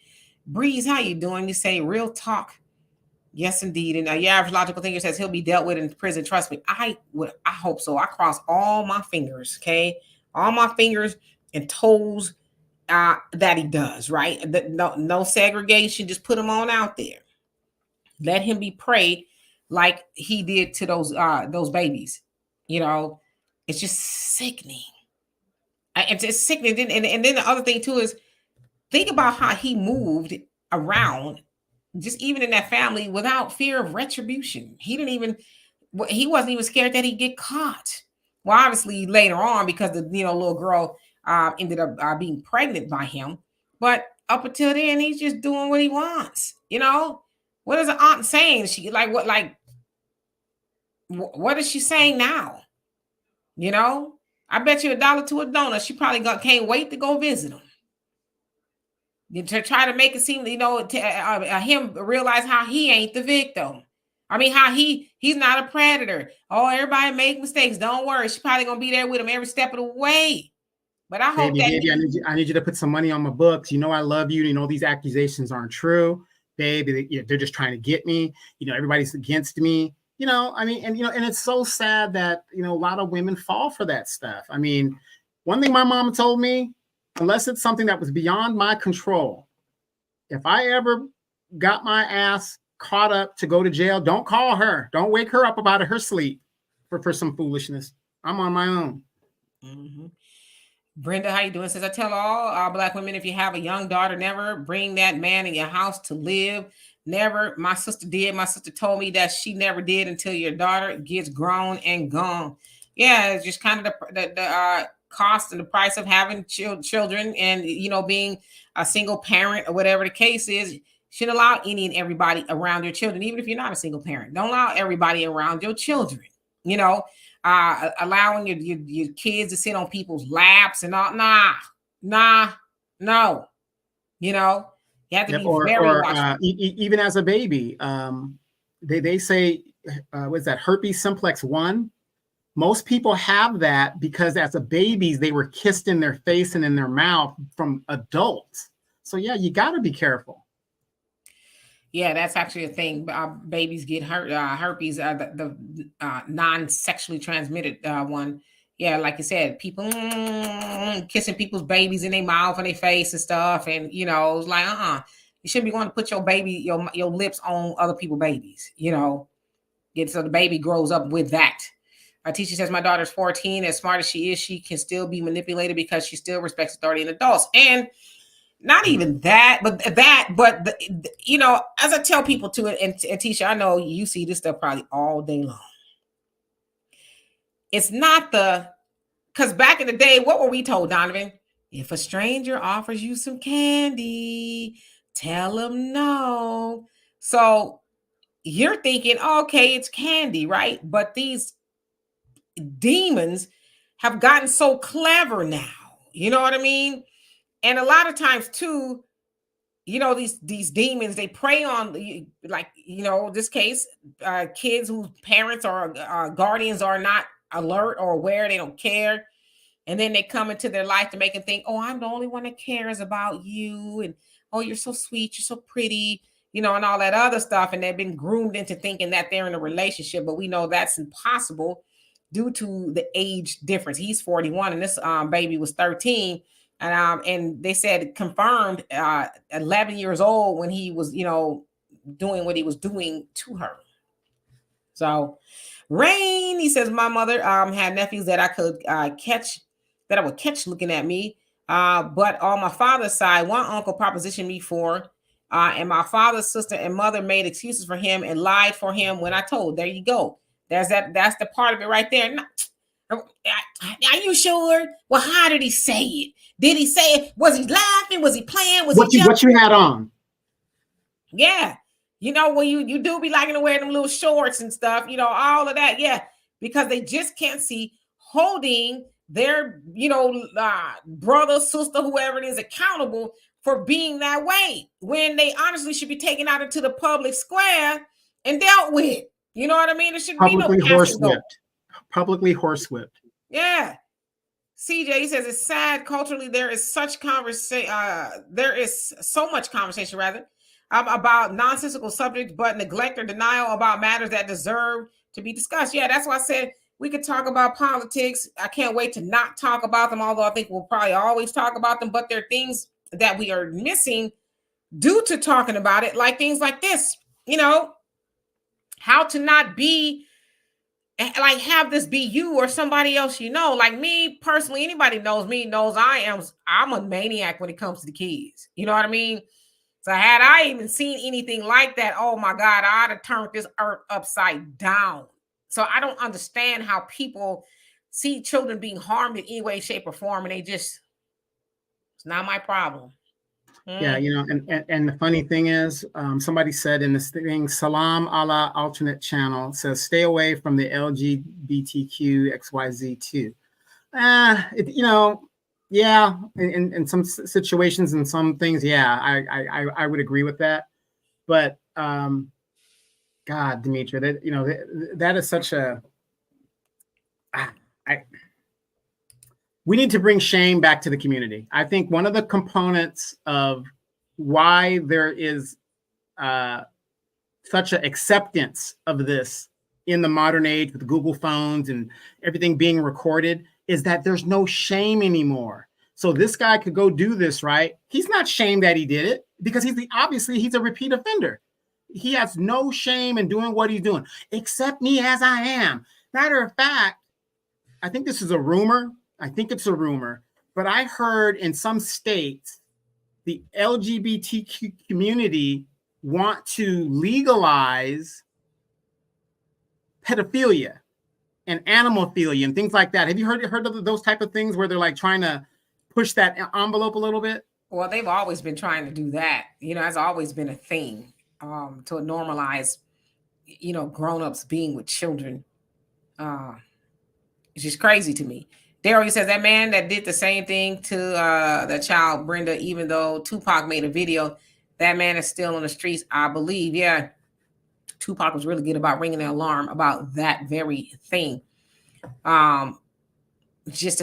Breeze, how you doing? You say real talk. Yes, indeed. And your average logical thinker says he'll be dealt with in prison. Trust me, I hope so. I cross all my fingers, okay? All my fingers and toes that he does, right? No segregation. Just put him on out there. Let him be prayed like he did to those babies. It's just sickening. It's just sickening. And then the other thing too is think about how he moved around, just even in that family, without fear of retribution. He wasn't even scared that he'd get caught. Well, obviously later on, because the little girl ended up being pregnant by him. But up until then, he's just doing what he wants. What is the aunt saying? She what is she saying now? I bet you $1 to a donut. She probably can't wait to go visit him. To try to make it seem, him realize how he ain't the victim. I mean, how he's not a predator. Oh, everybody make mistakes. Don't worry. She's probably going to be there with him every step of the way. But I hope baby, I need you to put some money on my books. I love you. These accusations aren't true. Baby, they're just trying to get me. Everybody's against me. And it's so sad that, a lot of women fall for that stuff. I mean, one thing my mom told me, unless it's something that was beyond my control, if I ever got my ass caught up to go to jail, don't call her. Don't wake her up out of her sleep for some foolishness. I'm on my own. Mm-hmm. Brenda, how you doing? Says, I tell all Black women, if you have a young daughter, never bring that man in your house to live. Never. My sister did. My sister told me that she never did until your daughter gets grown and gone. Yeah, it's just kind of the cost and the price of having children and, being a single parent or whatever the case is. Shouldn't allow any and everybody around your children, even if you're not a single parent. Don't allow everybody around your children, allowing your kids to sit on people's laps and all. No. You have to be very watchful. Even as a baby, they say, what's that, herpes simplex 1? Most people have that because as a babies, they were kissed in their face and in their mouth from adults. So yeah, you got to be careful. Yeah, that's actually a thing. Babies get herpes, the non-sexually transmitted one. Yeah, like you said, people kissing people's babies in their mouth and their face and stuff, and it's like, you shouldn't be going to put your baby, your lips on other people's babies. So the baby grows up with that. A teacher says, my daughter's 14. As smart as she is, she can still be manipulated because she still respects authority in adults. And not even that, but you know, as I tell people too, and Tisha, I know you see this stuff probably all day long. It's not because back in the day, what were we told, Donovan? If a stranger offers you some candy, tell them no. So you're thinking, okay, it's candy, right? But these demons have gotten so clever now. You know what I mean? And a lot of times too, you know, these demons, they prey on, like, you know, this case, kids whose parents or guardians are not alert or aware, they don't care, and then they come into their life to make them think, oh, I'm the only one that cares about you, and oh, you're so sweet, you're so pretty, you know, and all that other stuff. And they've been groomed into thinking that they're in a relationship, but we know that's impossible due to the age difference. He's 41 and this baby was 13. And they said confirmed 11 years old when he was, you know, doing what he was doing to her. So Rain, he says, my mother had nephews that I could catch, that I would catch looking at me. But on my father's side, one uncle propositioned me for, and my father's sister and mother made excuses for him and lied for him when I told. There you go. That's the part of it right there. Are you sure? Well, how did he say it? Did he say it? Was he laughing? Was he playing? Was what you had on? Yeah. You know, when you do be liking to wear them little shorts and stuff, you know, all of that. Yeah. Because they just can't see holding their, you know, brother, sister, whoever it is accountable for being that way when they honestly should be taken out into the public square and dealt with. You know what I mean? There shouldn't be no horsewhipped. Publicly horsewhipped. Yeah. CJ says it's sad culturally. There is such conversation. There is so much conversation rather about nonsensical subjects, but neglect or denial about matters that deserve to be discussed. Yeah, that's why I said we could talk about politics. I can't wait to not talk about them, although I think we'll probably always talk about them. But there are things that we are missing due to talking about it, like things like this. You know, how to not be like have this be you or somebody else, you know. Like me personally, anybody knows me knows I'm a maniac when it comes to the kids. You know what I mean? So had I even seen anything like that, oh my God, I'd have turned this earth upside down. So I don't understand how people see children being harmed in any way, shape, or form, and it's not my problem. Yeah, you know, and the funny thing is, somebody said in this thing, Salam Allah alternate channel says, stay away from the LGBTQ XYZ too. You know, yeah, in some situations and some things, yeah, I would agree with that. But God, Demetria, that, you know, that is such a we need to bring shame back to the community. I think one of the components of why there is such an acceptance of this in the modern age with Google phones and everything being recorded is that there's no shame anymore. So this guy could go do this, right? He's not shamed that he did it because obviously he's a repeat offender. He has no shame in doing what he's doing. Accept me as I am. Matter of fact, I think this is a rumor. I think it's a rumor, but I heard in some states, the LGBTQ community want to legalize pedophilia and animalphilia and things like that. Have you heard of those type of things where they're like trying to push that envelope a little bit? Well, they've always been trying to do that. You know, it's always been a thing to normalize, you know, grown-ups being with children. It's just crazy to me. Daryl says that man that did the same thing to the child, Brenda, even though Tupac made a video, that man is still on the streets, I believe. Yeah. Tupac was really good about ringing the alarm about that very thing. It's just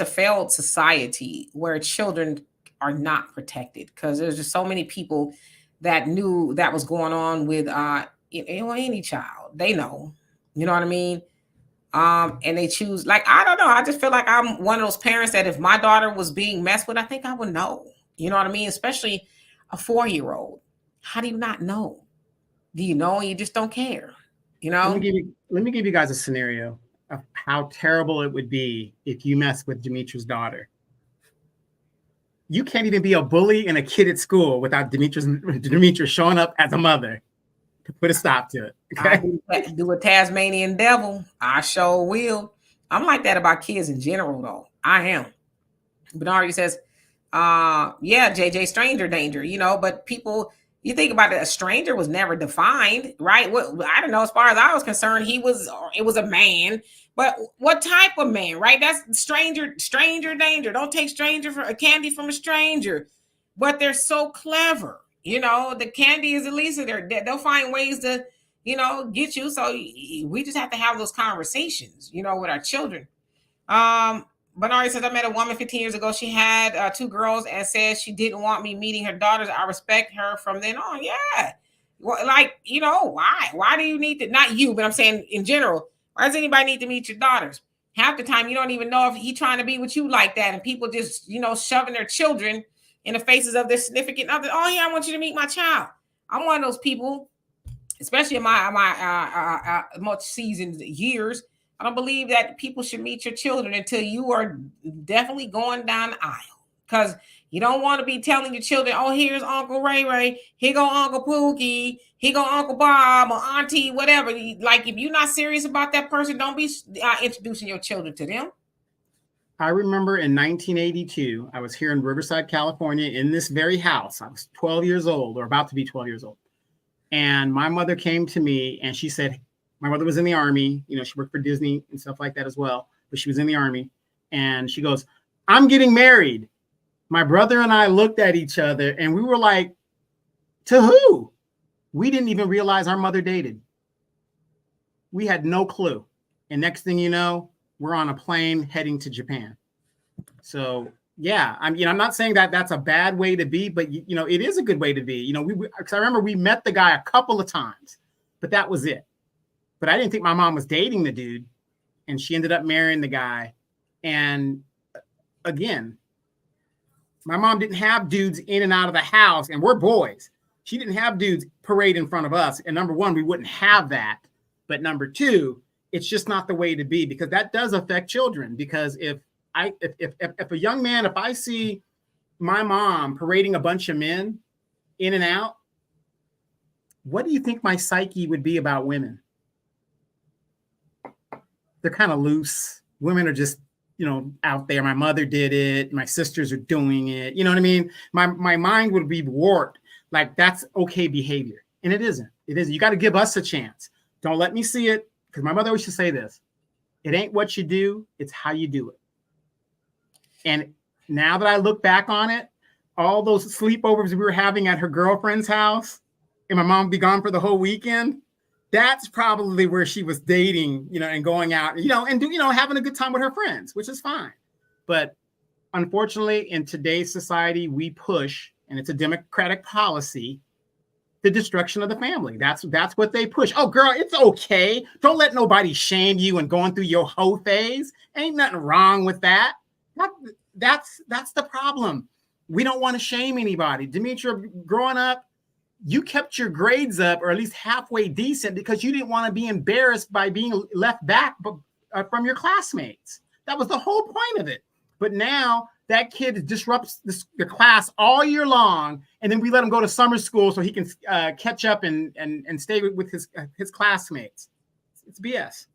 a failed society where children are not protected because there's just so many people that knew that was going on with any child. They know, you know what I mean? And they choose, like, I don't know. I just feel like I'm one of those parents that if my daughter was being messed with, I think I would know. You know what I mean? Especially a 4-year-old. How do you not know? Do you know and you just don't care? You know? Let me give you guys a scenario of how terrible it would be if you mess with Demetria's daughter. You can't even be a bully and a kid at school without Demetra showing up as a mother to put a stop to it. Okay? I do a Tasmanian devil. I sure will. I'm like that about kids in general, though. I am. Bernard says, yeah, JJ, stranger danger, but people, you think about it, a stranger was never defined, right? I don't know, as far as I was concerned, it was a man, but what type of man, right? That's stranger danger. Don't take stranger for a candy from a stranger. But they're so clever, the candy is at least they'll find ways to, get you. So we just have to have those conversations, with our children. Bernard says, I met a woman 15 years ago. She had 2 girls and said she didn't want me meeting her daughters. I respect her from then on. Yeah. Well, why? Why do you need to, not you, but I'm saying in general, why does anybody need to meet your daughters? Half the time, you don't even know if he's trying to be with you like that. And people just, shoving their children in the faces of their significant other. Oh, yeah, I want you to meet my child. I'm one of those people, especially in my much seasoned years. I don't believe that people should meet your children until you are definitely going down the aisle, because you don't want to be telling your children, oh, here's Uncle Ray Ray, here go Uncle Pookie, here go Uncle Bob or Auntie, whatever. Like, if you're not serious about that person, don't be introducing your children to them. I remember in 1982, I was here in Riverside, California, in this very house. I was 12 years old, or about to be 12 years old. And my mother came to me and she said, my mother was in the Army. She worked for Disney and stuff like that as well, but she was in the Army. And she goes, I'm getting married. My brother and I looked at each other and we were like, to who? We didn't even realize our mother dated. We had no clue. And next thing you know, we're on a plane heading to Japan. So yeah, I'm not saying that that's a bad way to be, but it is a good way to be. Because I remember we met the guy a couple of times, but that was it. But I didn't think my mom was dating the dude, and she ended up marrying the guy. And again, my mom didn't have dudes in and out of the house, and we're boys. She didn't have dudes parade in front of us. And number one, we wouldn't have that. But number two, it's just not the way to be, because that does affect children. Because if a young man, if I see my mom parading a bunch of men in and out, what do you think my psyche would be about women? They're kind of loose. Women are just, out there. My mother did it. My sisters are doing it. You know what I mean? My mind would be warped. Like, that's okay behavior. And it isn't. It isn't. You got to give us a chance. Don't let me see it. Because my mother always used to say this. It ain't what you do. It's how you do it. And now that I look back on it, all those sleepovers we were having at her girlfriend's house, and my mom would be gone for the whole weekend, that's probably where she was dating, and going out, and having a good time with her friends, which is fine. But unfortunately, in today's society, we push, and it's a democratic policy, the destruction of the family. That's what they push. Oh, girl, it's okay. Don't let nobody shame you and going through your hoe phase. Ain't nothing wrong with that. That's the problem. We don't want to shame anybody. Demetra, growing up, you kept your grades up, or at least halfway decent, because you didn't want to be embarrassed by being left back from your classmates. That was the whole point of it. But now that kid disrupts the class all year long, and then we let him go to summer school so he can catch up and stay with his classmates. It's BS.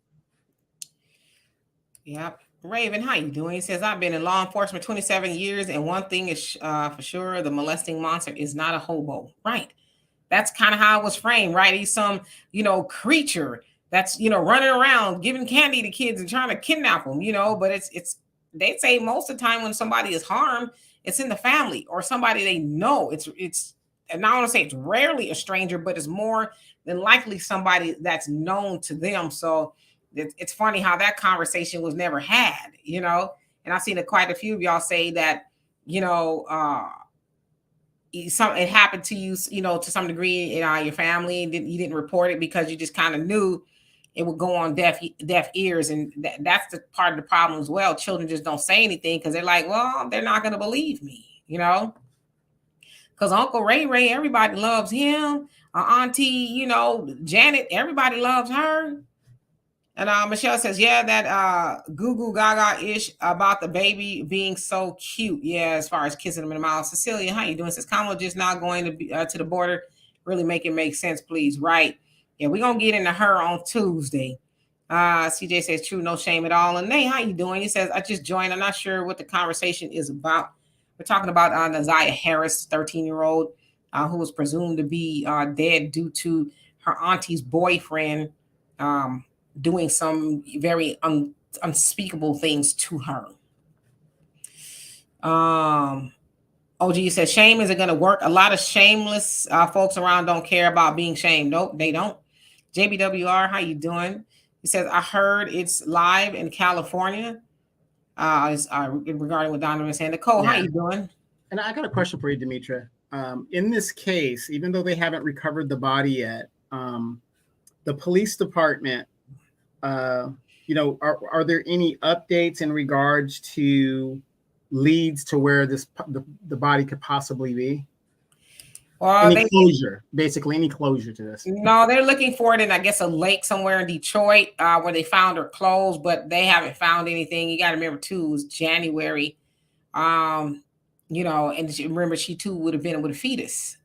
Yep. Raven, how you doing? He says, I've been in law enforcement 27 years, and one thing is for sure, the molesting monster is not a hobo. Right. That's kind of how it was framed, right? He's some, creature that's, running around giving candy to kids and trying to kidnap them, but it's they say most of the time when somebody is harmed, it's in the family or somebody they know. It's and I want to say it's rarely a stranger, but it's more than likely somebody that's known to them. So it's funny how that conversation was never had, and I've seen quite a few of y'all say that, it happened to you, to some degree in your family, and you didn't report it because you just kind of knew it would go on deaf ears. And that's the part of the problem as well. Children just don't say anything because they're like, well, they're not going to believe me, because Uncle Ray, everybody loves him. Auntie, Janet, everybody loves her. And Michelle says, yeah, that goo goo gaga ish about the baby being so cute. Yeah, as far as kissing him in the mouth. Cecilia, how you doing? Says Kamala just not going to be to the border. Really make it make sense, please. Right. Yeah, we're gonna get into her on Tuesday. CJ says, true, no shame at all. And Nate, how you doing? He says, I just joined. I'm not sure what the conversation is about. We're talking about Naziah Harris, 13-year-old, who was presumed to be dead due to her auntie's boyfriend doing some very unspeakable things to her. OG says, shame isn't going to work. A lot of shameless folks around don't care about being shamed. Nope, they don't. JBWR, how you doing? He says, I heard it's live in California. Regarding what Donovan was saying. Nicole, how you doing? And I got a question for you, Demetra. In this case, even though they haven't recovered the body yet, the police department, are there any updates in regards to leads to where the body could possibly be? Well, any closure to this? No, they're looking for it in, I guess, a lake somewhere in Detroit where they found her clothes, but they haven't found anything. You got to remember, too, it was January. And remember, she, too, would have been with a fetus,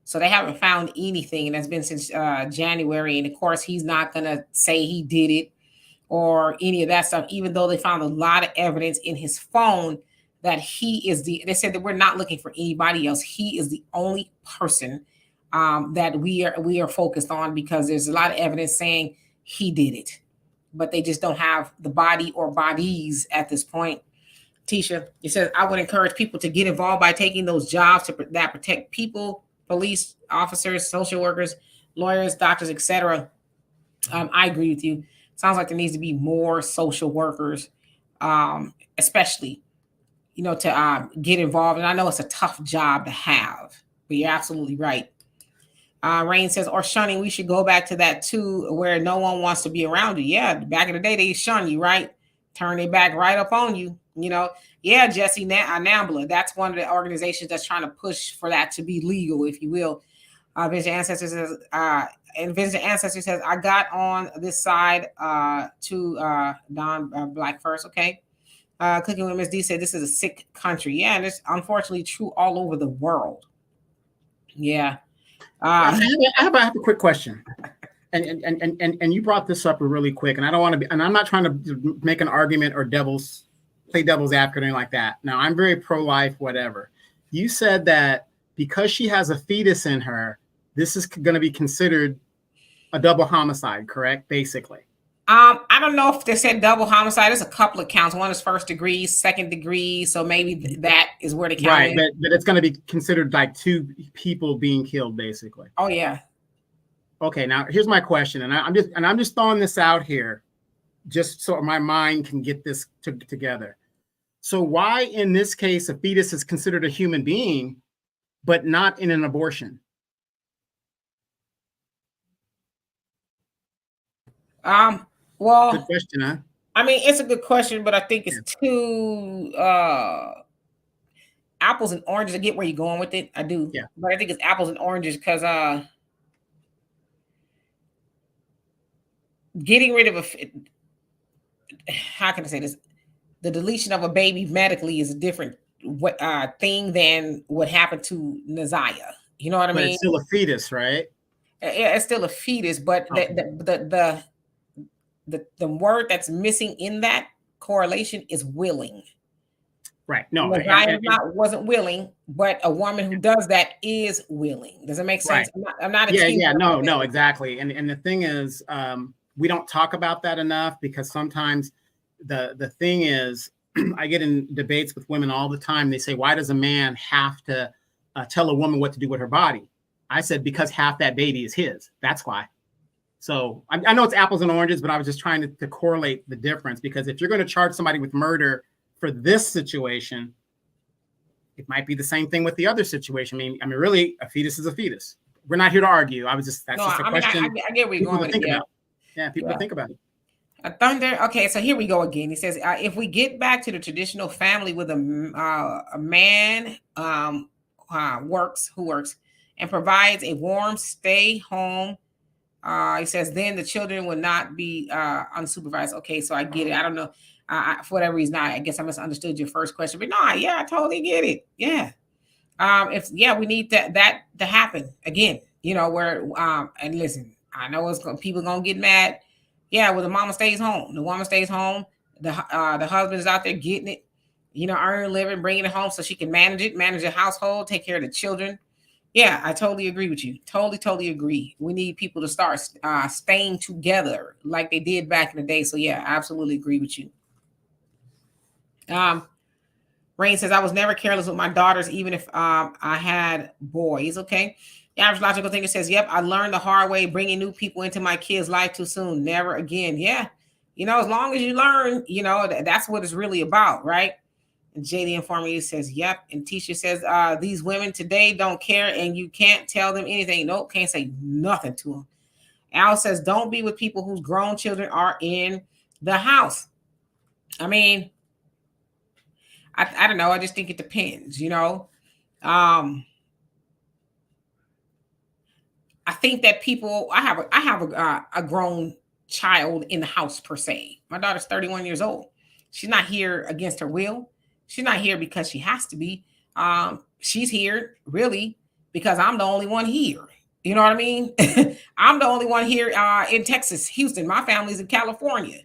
So they haven't found anything, and that's been since January. And, of course, he's not going to say he did it or any of that stuff, even though they found a lot of evidence in his phone that they said that we're not looking for anybody else. He is the only person that we are focused on, because there's a lot of evidence saying he did it, but they just don't have the body or bodies at this point. Tisha, it says, I would encourage people to get involved by taking those jobs that protect people, police officers, social workers, lawyers, doctors, etc. I agree with you. Sounds like there needs to be more social workers, especially, to get involved. And I know it's a tough job to have, but you're absolutely right. Rain says, or shunning, we should go back to that too, where no one wants to be around you. Yeah, back in the day, they shun you, right? Turn their back right up on you, Yeah, Jesse Nambla, that's one of the organizations that's trying to push for that to be legal, if you will. Vision Ancestors says, I got on this side to Don Black first, okay? Cooking with Miss D said, this is a sick country. Yeah, and it's unfortunately true all over the world. Yeah. I have a quick question, and you brought this up really quick, and I don't want to be, and I'm not trying to make an argument or play devil's advocate or anything like that. Now, I'm very pro-life, whatever. You said that because she has a fetus in her, this is going to be considered a double homicide, correct? Basically. I don't know if they said double homicide. There's a couple of counts. One is first degree, second degree. So maybe that is where the count right, is. But it's going to be considered like two people being killed, basically. Oh yeah. Okay, now here's my question, and I'm just throwing this out here, just so my mind can get this together. So why, in this case, a fetus is considered a human being, but not in an abortion? Well, good question, huh? I mean, it's a good question, but I think it's too apples and oranges. I get where you're going with it. I do. Yeah. But I think it's apples and oranges because getting rid of how can I say this? The deletion of a baby medically is a different thing than what happened to Naziah. You know what I mean? It's still a fetus, right? Yeah, it's still a fetus, but okay. The word that's missing in that correlation is willing. Right. No, wasn't willing, but a woman who does that is willing. Does it make sense? Right. I'm not yeah. No, exactly. And the thing is, we don't talk about that enough, because sometimes the thing is, I get in debates with women all the time. They say, why does a man have to tell a woman what to do with her body? I said, because half that baby is his. That's why. So I know it's apples and oranges, but I was just trying to correlate the difference, because if you're going to charge somebody with murder for this situation, it might be the same thing with the other situation. I mean, really, a fetus is a fetus. We're not here to argue. That's just a question. I get where you're going with it. Yeah, people to think about it. Thunder. Okay, so here we go again. He says, if we get back to the traditional family with a man who works and provides a warm stay home He says, then the children would not be unsupervised. Okay, so I get it. I don't know. For whatever reason, I guess I misunderstood your first question. But no, yeah, I totally get it. Yeah. We need that to happen again. Where and listen, I know people gonna get mad. Yeah, well, the mama stays home. The woman stays home. The husband is out there getting it. Earning a living, bringing it home so she can manage the household, take care of the children. Yeah, I totally agree with you. Totally agree. We need people to start staying together like they did back in the day. So yeah, I absolutely agree with you. Rain says, I was never careless with my daughters, even if I had boys. Okay. The average logical thinker says, yep, I learned the hard way, bringing new people into my kids' life too soon. Never again. Yeah. As long as you learn, that's what it's really about, right? And JD Informer says, yep. And Tisha says, these women today don't care and you can't tell them anything. Nope, can't say nothing to them. Al says, don't be with people whose grown children are in the house. I mean, I don't know. I just think it depends, I think that people, I have a grown child in the house per se. My daughter's 31 years old. She's not here against her will. She's not here because she has to be. She's here really because I'm the only one here. You know what I mean? I'm the only one here in Texas, Houston. My family's in California,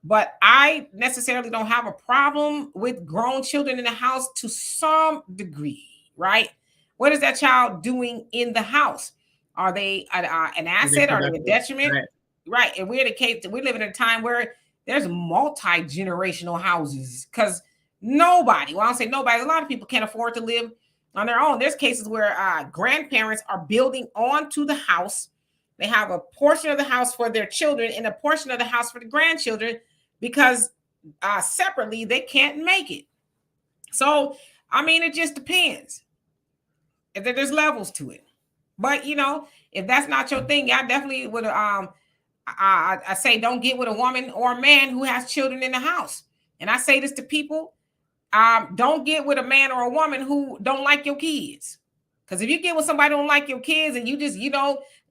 but I necessarily don't have a problem with grown children in the house to some degree, right? What is that child doing in the house? Are they an asset? Are they a detriment? Right. And we're living in a time where there's multi-generational houses because nobody, well, I'll say nobody, a lot of people can't afford to live on their own. There's cases where grandparents are building onto the house. They have a portion of the house for their children and a portion of the house for the grandchildren because separately they can't make it. So, I mean, it just depends. There's levels to it. But, if that's not your thing, I definitely would I say don't get with a woman or a man who has children in the house. And I say this to people, don't get with a man or a woman who don't like your kids. Because if you get with somebody who don't like your kids and you just,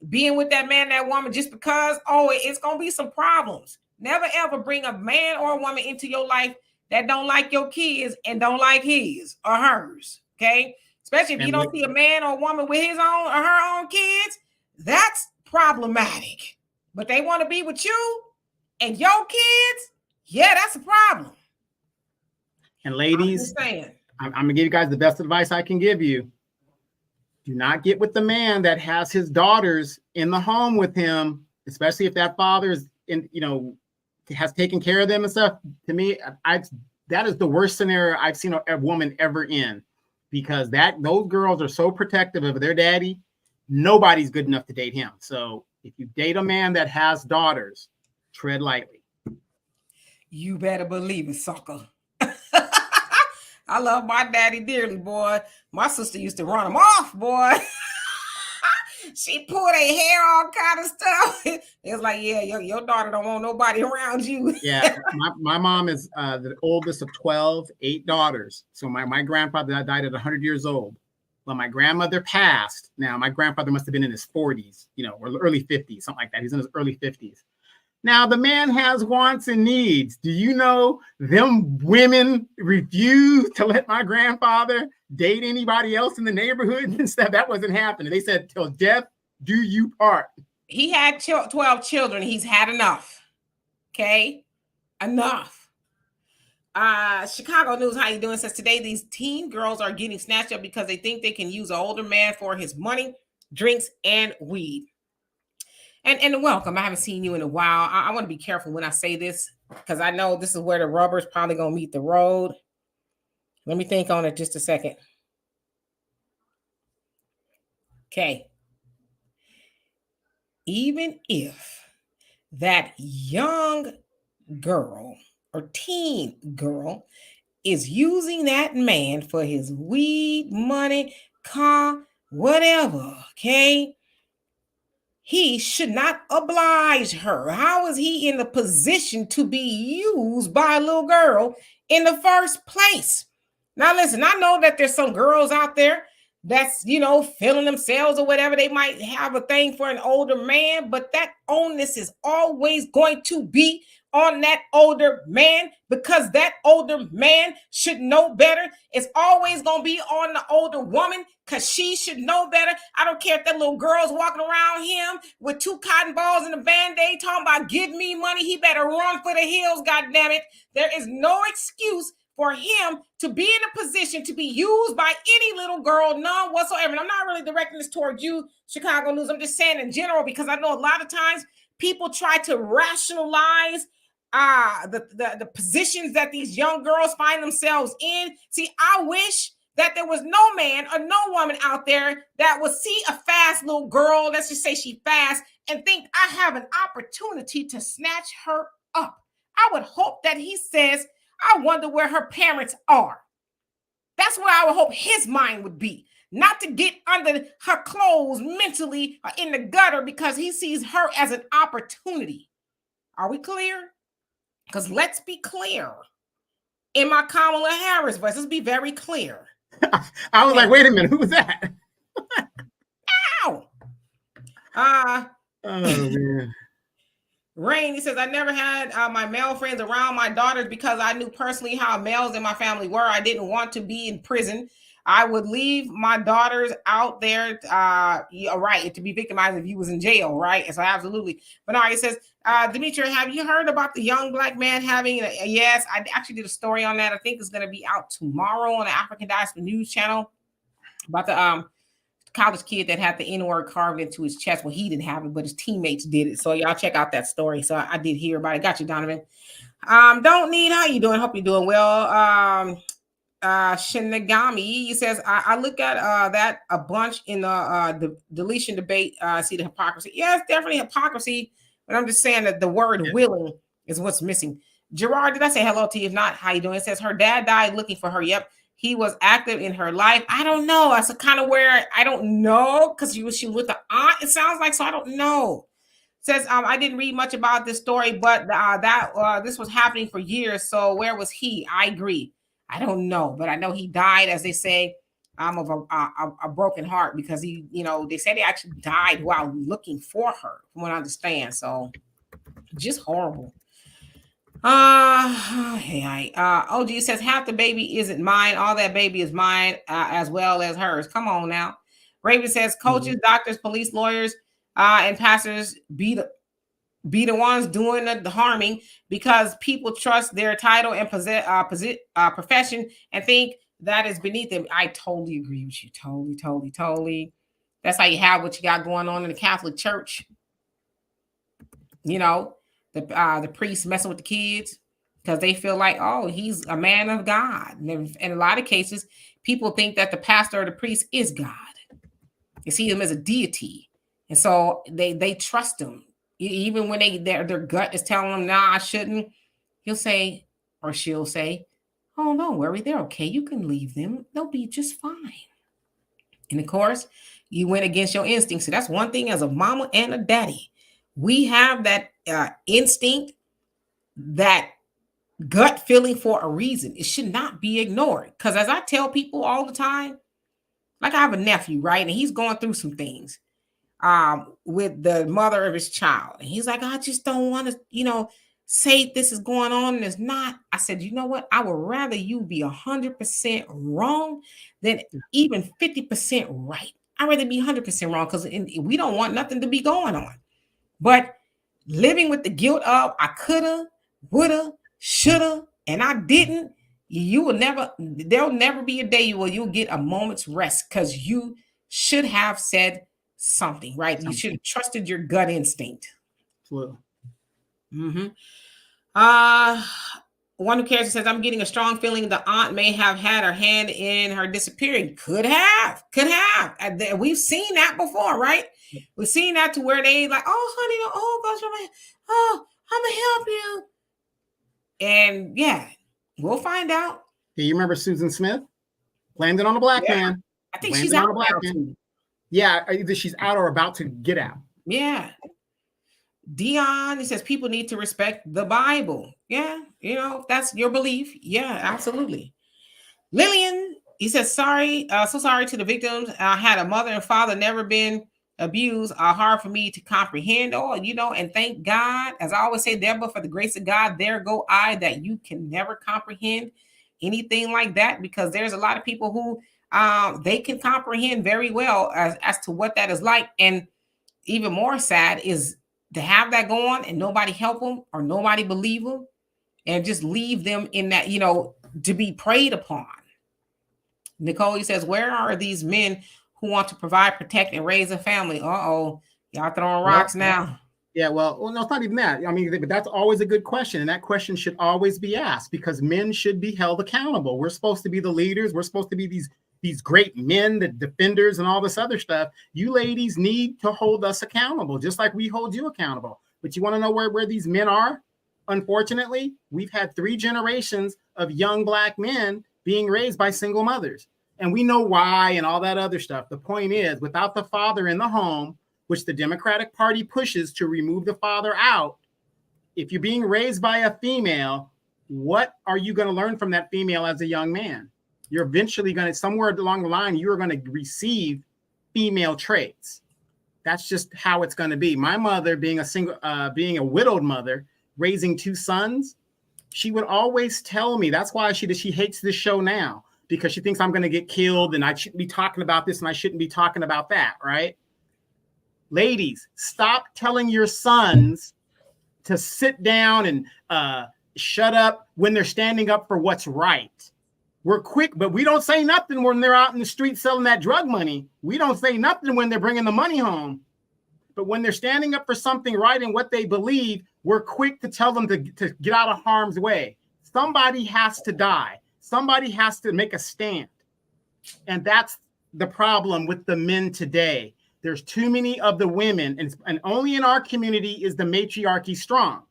being with that man, that woman, just because, it's going to be some problems. Never, ever bring a man or a woman into your life that don't like your kids and don't like his or hers. Okay. Especially if you don't see a man or a woman with his own or her own kids, that's problematic. But they want to be with you and your kids, yeah, that's a problem. And ladies, I'm going to give you guys the best advice I can give you. Do not get with the man that has his daughters in the home with him, especially if that father is has taken care of them and stuff. To me, that is the worst scenario I've seen a woman ever in, because those girls are so protective of their daddy. Nobody's good enough to date him. So if you date a man that has daughters, tread lightly. You better believe it, sucker. I love my daddy dearly, boy. My sister used to run him off, boy. She pulled her hair, all kind of stuff. It's like, yeah, your daughter don't want nobody around you. Yeah, my mom is the oldest of 12, 8 daughters. So my grandfather died at 100 years old. Well, my grandmother passed. Now, my grandfather must have been in his 40s, or early 50s, something like that. He's in his early 50s. Now, the man has wants and needs. Do you know them women refused to let my grandfather date anybody else in the neighborhood and stuff? That wasn't happening. They said, till death do you part. He had 12 children. He's had enough. Okay? Enough. Chicago News, how you doing? Says today these teen girls are getting snatched up because they think they can use an older man for his money, drinks, and weed. And welcome. I haven't seen you in a while. I want to be careful when I say this because I know this is where the rubber's probably going to meet the road. Let me think on it just a second. Okay. Even if that young girl or teen girl is using that man for his weed, money, car, whatever, okay? He should not oblige her. How is he in the position to be used by a little girl in the first place? Now, listen, I know that there's some girls out there that's, feeling themselves or whatever. They might have a thing for an older man, but that onus is always going to be on that older man, because that older man should know better. It's always going to be on the older woman because she should know better. I don't care if that little girl's walking around him with 2 cotton balls and a Band-Aid talking about give me money. He better run for the hills, goddammit. There is no excuse for him to be in a position to be used by any little girl, none whatsoever. And I'm not really directing this towards you, Chicago News. I'm just saying in general, because I know a lot of times people try to rationalize the positions that these young girls find themselves in. See, I wish that there was no man or no woman out there that would see a fast little girl, let's just say she fast, and think I have an opportunity to snatch her up. I would hope that he says, I wonder where her parents are. That's where I would hope his mind would be. Not to get under her clothes mentally or in the gutter because he sees her as an opportunity. Are we clear? Because let's be clear. In my Kamala Harris voice, let's be very clear. I was like, wait a minute, who was that? Ow! Oh, man. Rain, he says, I never had my male friends around my daughters because I knew personally how males in my family were. I didn't want to be in prison. I would leave my daughters out there, right, to be victimized if you was in jail, right? So absolutely. But no, he says, Demetria, have you heard about the young black man having, yes, I actually did a story on that. I think it's going to be out tomorrow on the African Diaspora News channel about the college kid that had the N-word carved into his chest. Well, he didn't have it, but his teammates did it. So y'all check out that story. So I did hear about it. Got you, Donovan. Don't need, how you doing? Hope you're doing well. Shinigami, he says, I look at that a bunch in the deletion debate. See the hypocrisy. Yes, definitely hypocrisy. But I'm just saying that the word willing is what's missing. Gerard, did I say hello to you? If not, how you doing? It says her dad died looking for her. Yep. He was active in her life. I don't know. That's kind of where I don't know, because she was with the aunt, it sounds like. So I don't know. Says I didn't read much about this story, but this was happening for years. So where was he? I agree. I don't know, but I know he died, as they say, of a broken heart, because he, they said he actually died while looking for her, from what I understand. So just horrible. OG says half the baby isn't mine. All that baby is mine, as well as hers. Come on now. Raven says coaches, doctors, police, lawyers, and pastors be the ones doing the harming, because people trust their title and profession and think that is beneath them. I totally agree with you. Totally. That's how you have what you got going on in the Catholic Church. The priests messing with the kids because they feel like, oh, he's a man of God. And in a lot of cases, people think that the pastor or the priest is God. They see him as a deity. And so they trust him. Even when their gut is telling them, nah, I shouldn't. He'll say, or she'll say, oh, don't worry, they're okay. You can leave them. They'll be just fine. And of course, you went against your instincts. So that's one thing as a mama and a daddy. We have that instinct, that gut feeling for a reason. It should not be ignored. Because as I tell people all the time, like I have a nephew, right? And he's going through some things with the mother of his child. And he's like, I just don't want to, say this is going on and it's not. I said, you know what? I would rather you be 100% wrong than even 50% right. I'd rather be 100% wrong, because we don't want nothing to be going on. But living with the guilt of I coulda, woulda, shoulda, and I didn't, there'll never be a day where you'll get a moment's rest, because you should have said something, right? You should have trusted your gut instinct. Absolutely. One who cares says, I'm getting a strong feeling the aunt may have had her hand in her disappearing. Could have. We've seen that before, right? We've seen that to where they like, oh, honey, oh, gosh, I'm going to help you. And yeah, we'll find out. Do you remember Susan Smith? Blamed it on a black man. I think she's out now too. Yeah, either she's out or about to get out. Yeah. Dion, he says people need to respect the Bible. Yeah, that's your belief. Yeah, absolutely. Lillian, He says, sorry, so sorry to the victims. I had a mother and father, never been abused, hard for me to comprehend. Oh, and thank God, as I always say, there, but for the grace of God, there go I, that you can never comprehend anything like that, because there's a lot of people who they can comprehend very well as to what that is like. And even more sad is to have that go on and nobody help them or nobody believe them and just leave them in that, to be preyed upon. Nicole, he says, where are these men who want to provide, protect, and raise a family? Uh-oh, y'all throwing rocks now. Yeah, well, no, it's not even that. I mean, but that's always a good question. And that question should always be asked, because men should be held accountable. We're supposed to be the leaders. We're supposed to be these great men, the defenders, and all this other stuff. You ladies need to hold us accountable, just like we hold you accountable. But you want to know where these men are? Unfortunately, we've had 3 generations of young Black men being raised by single mothers. And we know why and all that other stuff. The point is, without the father in the home, which the Democratic Party pushes to remove the father out, if you're being raised by a female, what are you going to learn from that female as a young man? You're eventually going to, somewhere along the line, you are going to receive female traits. That's just how it's going to be. My mother, being a widowed mother, raising 2 sons, she would always tell me, that's why she hates this show now, because she thinks I'm going to get killed and I shouldn't be talking about this and I shouldn't be talking about that, right? Ladies, stop telling your sons to sit down and shut up when they're standing up for what's right. We're quick, but we don't say nothing when they're out in the street selling that drug money. We don't say nothing when they're bringing the money home. But when they're standing up for something right and what they believe, we're quick to tell them to get out of harm's way. Somebody has to die. Somebody has to make a stand. And that's the problem with the men today. There's too many of the women, and only in our community is the matriarchy strong.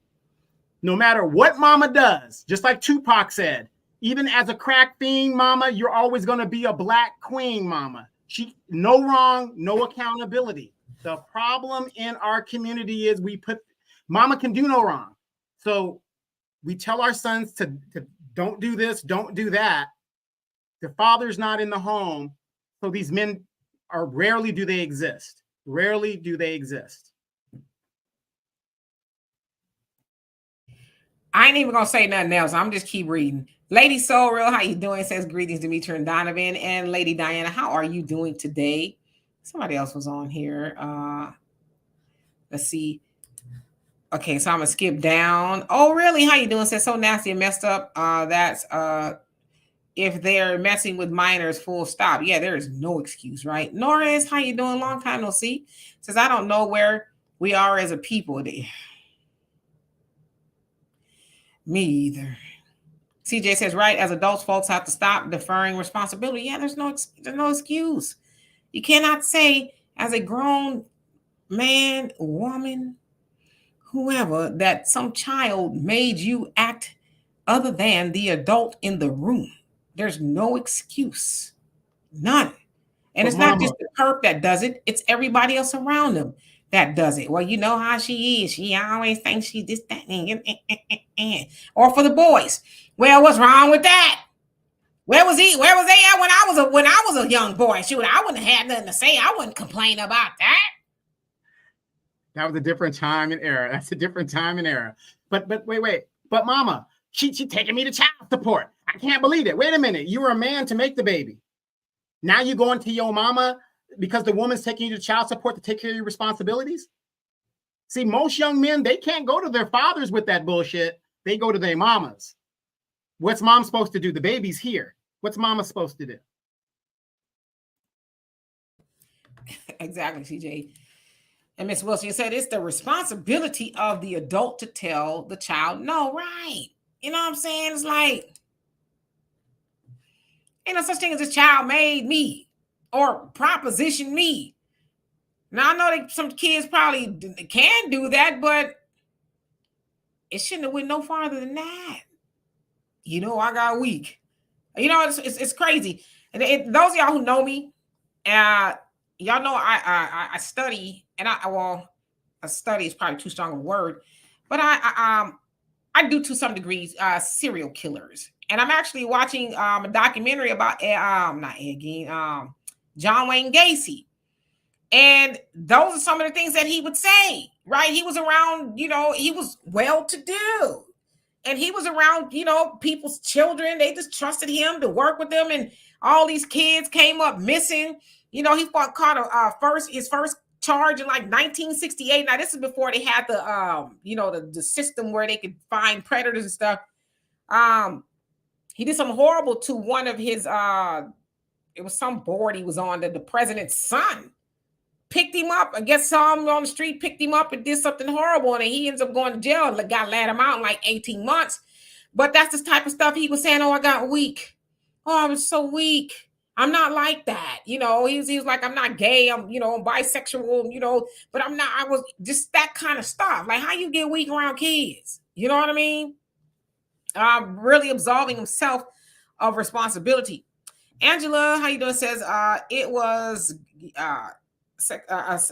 No matter what mama does, just like Tupac said, even as a crack fiend mama, you're always going to be a Black queen mama. No wrong, no accountability. The problem in our community is mama can do no wrong. So we tell our sons to don't do this, don't do that. The father's not in the home. So these men rarely do they exist. Rarely do they exist. I ain't even gonna say nothing else. I'm just keep reading. Lady Soul Real, how you doing? Says greetings, Demetri and Donovan. And Lady Diana, how are you doing today? Somebody else was on here. Let's see. Okay, so I'm gonna skip down. Oh, really? How you doing? Says so nasty and messed up. That's if they're messing with minors, full stop. Yeah, there is no excuse, right? Norris, how you doing? Long time no see. Says I don't know where we are as a people. Me either. CJ says, right, as adults, folks have to stop deferring responsibility. Yeah, there's no excuse. You cannot say as a grown man, woman, whoever, that some child made you act other than the adult in the room. There's no excuse. None. And it's not just the perp that does it. It's everybody else around them that does it. Well, you know how she is. She always thinks she's this, that, and. Or for the boys. Well, what's wrong with that? Where was he? Where was they at when I was a young boy? Shoot, I wouldn't have had nothing to say. I wouldn't complain about that. That was a different time and era. That's a different time and era. But wait. But mama, she taking me to child support. I can't believe it. Wait a minute. You were a man to make the baby. Now you going to your mama because the woman's taking you to child support to take care of your responsibilities? See, most young men, they can't go to their fathers with that bullshit. They go to their mamas. What's mom supposed to do? The baby's here. What's mama supposed to do? Exactly, CJ. And Miss Wilson, you said it's the responsibility of the adult to tell the child no, right? You know what I'm saying? It's like, ain't no such thing as this child made me or propositioned me. Now, I know that some kids probably can do that, but it shouldn't have went no farther than that. You know, I got weak. You know, it's crazy. And those of y'all who know me, y'all know I study, and a study is probably too strong a word, but I do to some degrees serial killers, And I'm actually watching a documentary about not Ed Gein, John Wayne Gacy. And those are some of the things that he would say, right? He was around, he was well to do. And he was around, people's children. They just trusted him to work with them. And all these kids came up missing. He caught his first charge in like 1968. Now, this is before they had the system where they could find predators and stuff. He did something horrible to one of his, it was some board he was on, the president's son picked him up. I guess saw him on the street, picked him up and did something horrible. And he ends up going to jail. The guy let him out in like 18 months. But that's the type of stuff he was saying, oh, I got weak. Oh, I was so weak. I'm not like that. He was like, I'm not gay. I'm bisexual, but I'm not, I was just that kind of stuff. Like, how you get weak around kids? You know what I mean? Really absolving himself of responsibility. Angela, how you doing? Says it was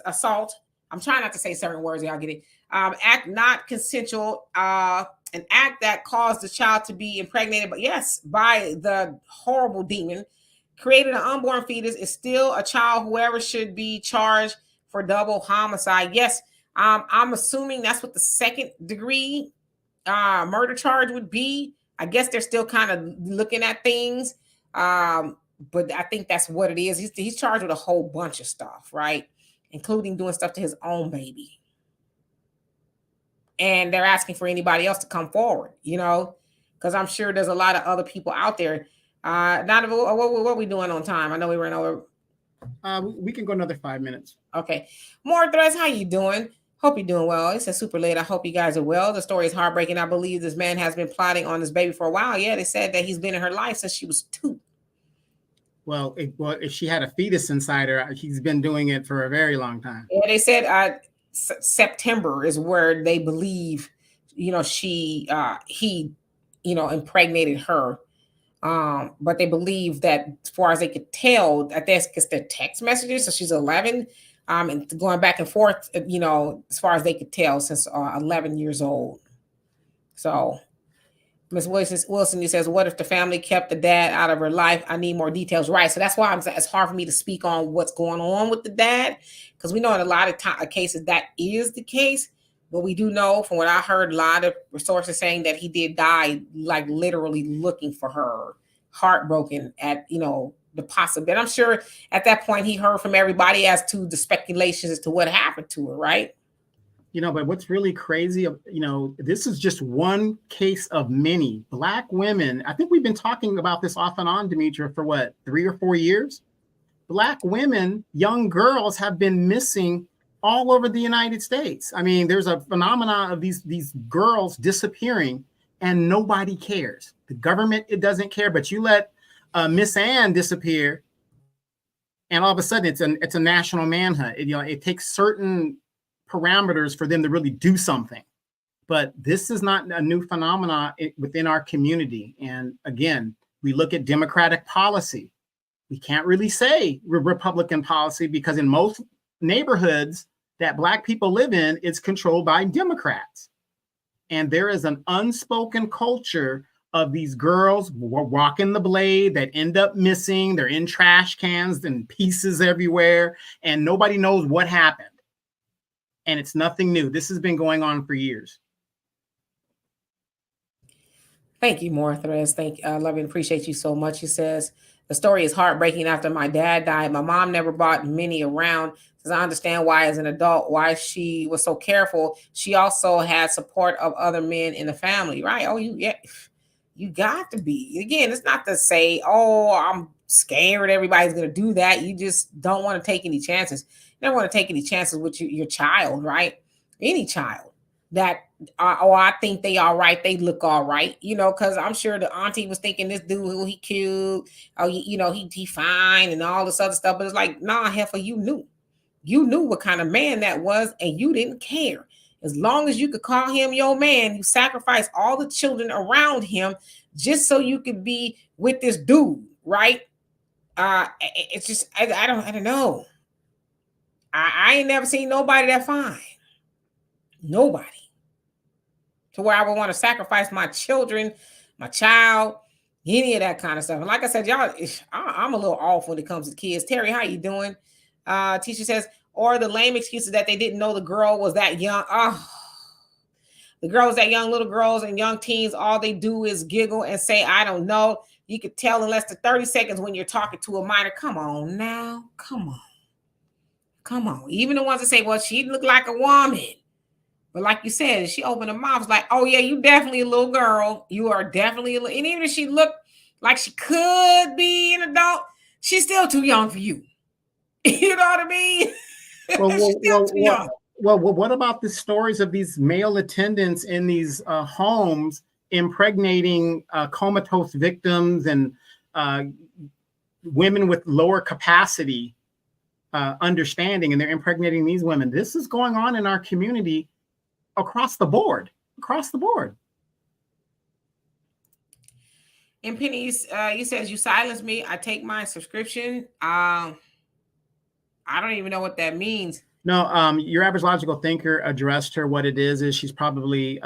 assault. I'm trying not to say certain words. Y'all get it. Act not consensual. An act that caused the child to be impregnated, but yes, by the horrible demon. Created an unborn fetus is still a child. Whoever should be charged for double homicide. Yes, I'm assuming that's what the second degree murder charge would be. I guess they're still kind of looking at things. But I think that's what it is. He's charged with a whole bunch of stuff, right? Including doing stuff to his own baby. And they're asking for anybody else to come forward, because I'm sure there's a lot of other people out there. Donovan, what are we doing on time? I know we ran over. We can go another 5 minutes. Okay. More Threads, how you doing? Hope you're doing well. It's super late. I hope you guys are well. The story is heartbreaking. I believe this man has been plotting on this baby for a while. Yeah, they said that he's been in her life since she was 2. Well, if she had a fetus inside her, he's been doing it for a very long time. Yeah, they said September is where they believe, he impregnated her. But they believe that as far as they could tell, I guess because they're text messages, so she's 11, and going back and forth, as far as they could tell, since 11 years old. So Ms. Wilson, he says, what if the family kept the dad out of her life? I need more details. Right. So that's why it's hard for me to speak on what's going on with the dad, because we know in a lot of cases that is the case. But we do know from what I heard, a lot of sources saying that he did die, like literally looking for her, heartbroken at, the possibility. I'm sure at that point he heard from everybody as to the speculations as to what happened to her, right? But what's really crazy, this is just one case of many. Black women, I think we've been talking about this off and on, Demetra, for what, 3 or 4 years? Black women, young girls have been missing all over the United States. I mean, there's a phenomenon of these girls disappearing and nobody cares. The government, it doesn't care, but you let Miss Ann disappear and all of a sudden it's a national manhunt. It takes certain parameters for them to really do something. But this is not a new phenomenon within our community. And again, we look at Democratic policy. We can't really say Republican policy because in most neighborhoods that Black people live in, it's controlled by Democrats. And there is an unspoken culture of these girls walking the blade that end up missing. They're in trash cans and pieces everywhere, and nobody knows what happened. And it's nothing new. This has been going on for years. Thank you, more Threads. Love and appreciate you so much. He says, the story is heartbreaking. After my dad died, my mom never brought many around. Says, I understand why, as an adult, why she was so careful. She also had support of other men in the family, right? Oh, you got to be. Again, it's not to say, oh, I'm scared everybody's going to do that. You just don't want to take any chances. You don't want to take any chances with your child, right? Any child that, I think they all right. They look all right, because I'm sure the auntie was thinking this dude who he killed, he fine and all this other stuff. But it's like, nah, heifer, you knew what kind of man that was, and you didn't care. As long as you could call him your man, you sacrificed all the children around him just so you could be with this dude, right? It's just, I don't know. I ain't never seen nobody that fine. Nobody. To where I would want to sacrifice my children, my child, Any of that kind of stuff. And like I said, y'all, I'm a little off when it comes to kids. Terry, how you doing? Teacher says, or the lame excuses that they didn't know the girl was that young. Oh, the girls that young, little girls and young teens, all they do is giggle and say, I don't know. You could tell in less than 30 seconds when you're talking to a minor. Come on now. Come on. Come on. Even the ones that say, well, she looked like a woman. But like you said, she opened her mouth, like, oh, yeah, you definitely a little girl. You are definitely and even if she looked like she could be an adult, she's still too young for you. You know what I mean? Well, what about the stories of these male attendants in these homes impregnating comatose victims and women with lower capacity understanding, and they're impregnating these women? This is going on in our community across the board. And Penny, you says you silence me. I take my subscription. I don't even know what that means. No, your average logical thinker addressed her. What it is she's probably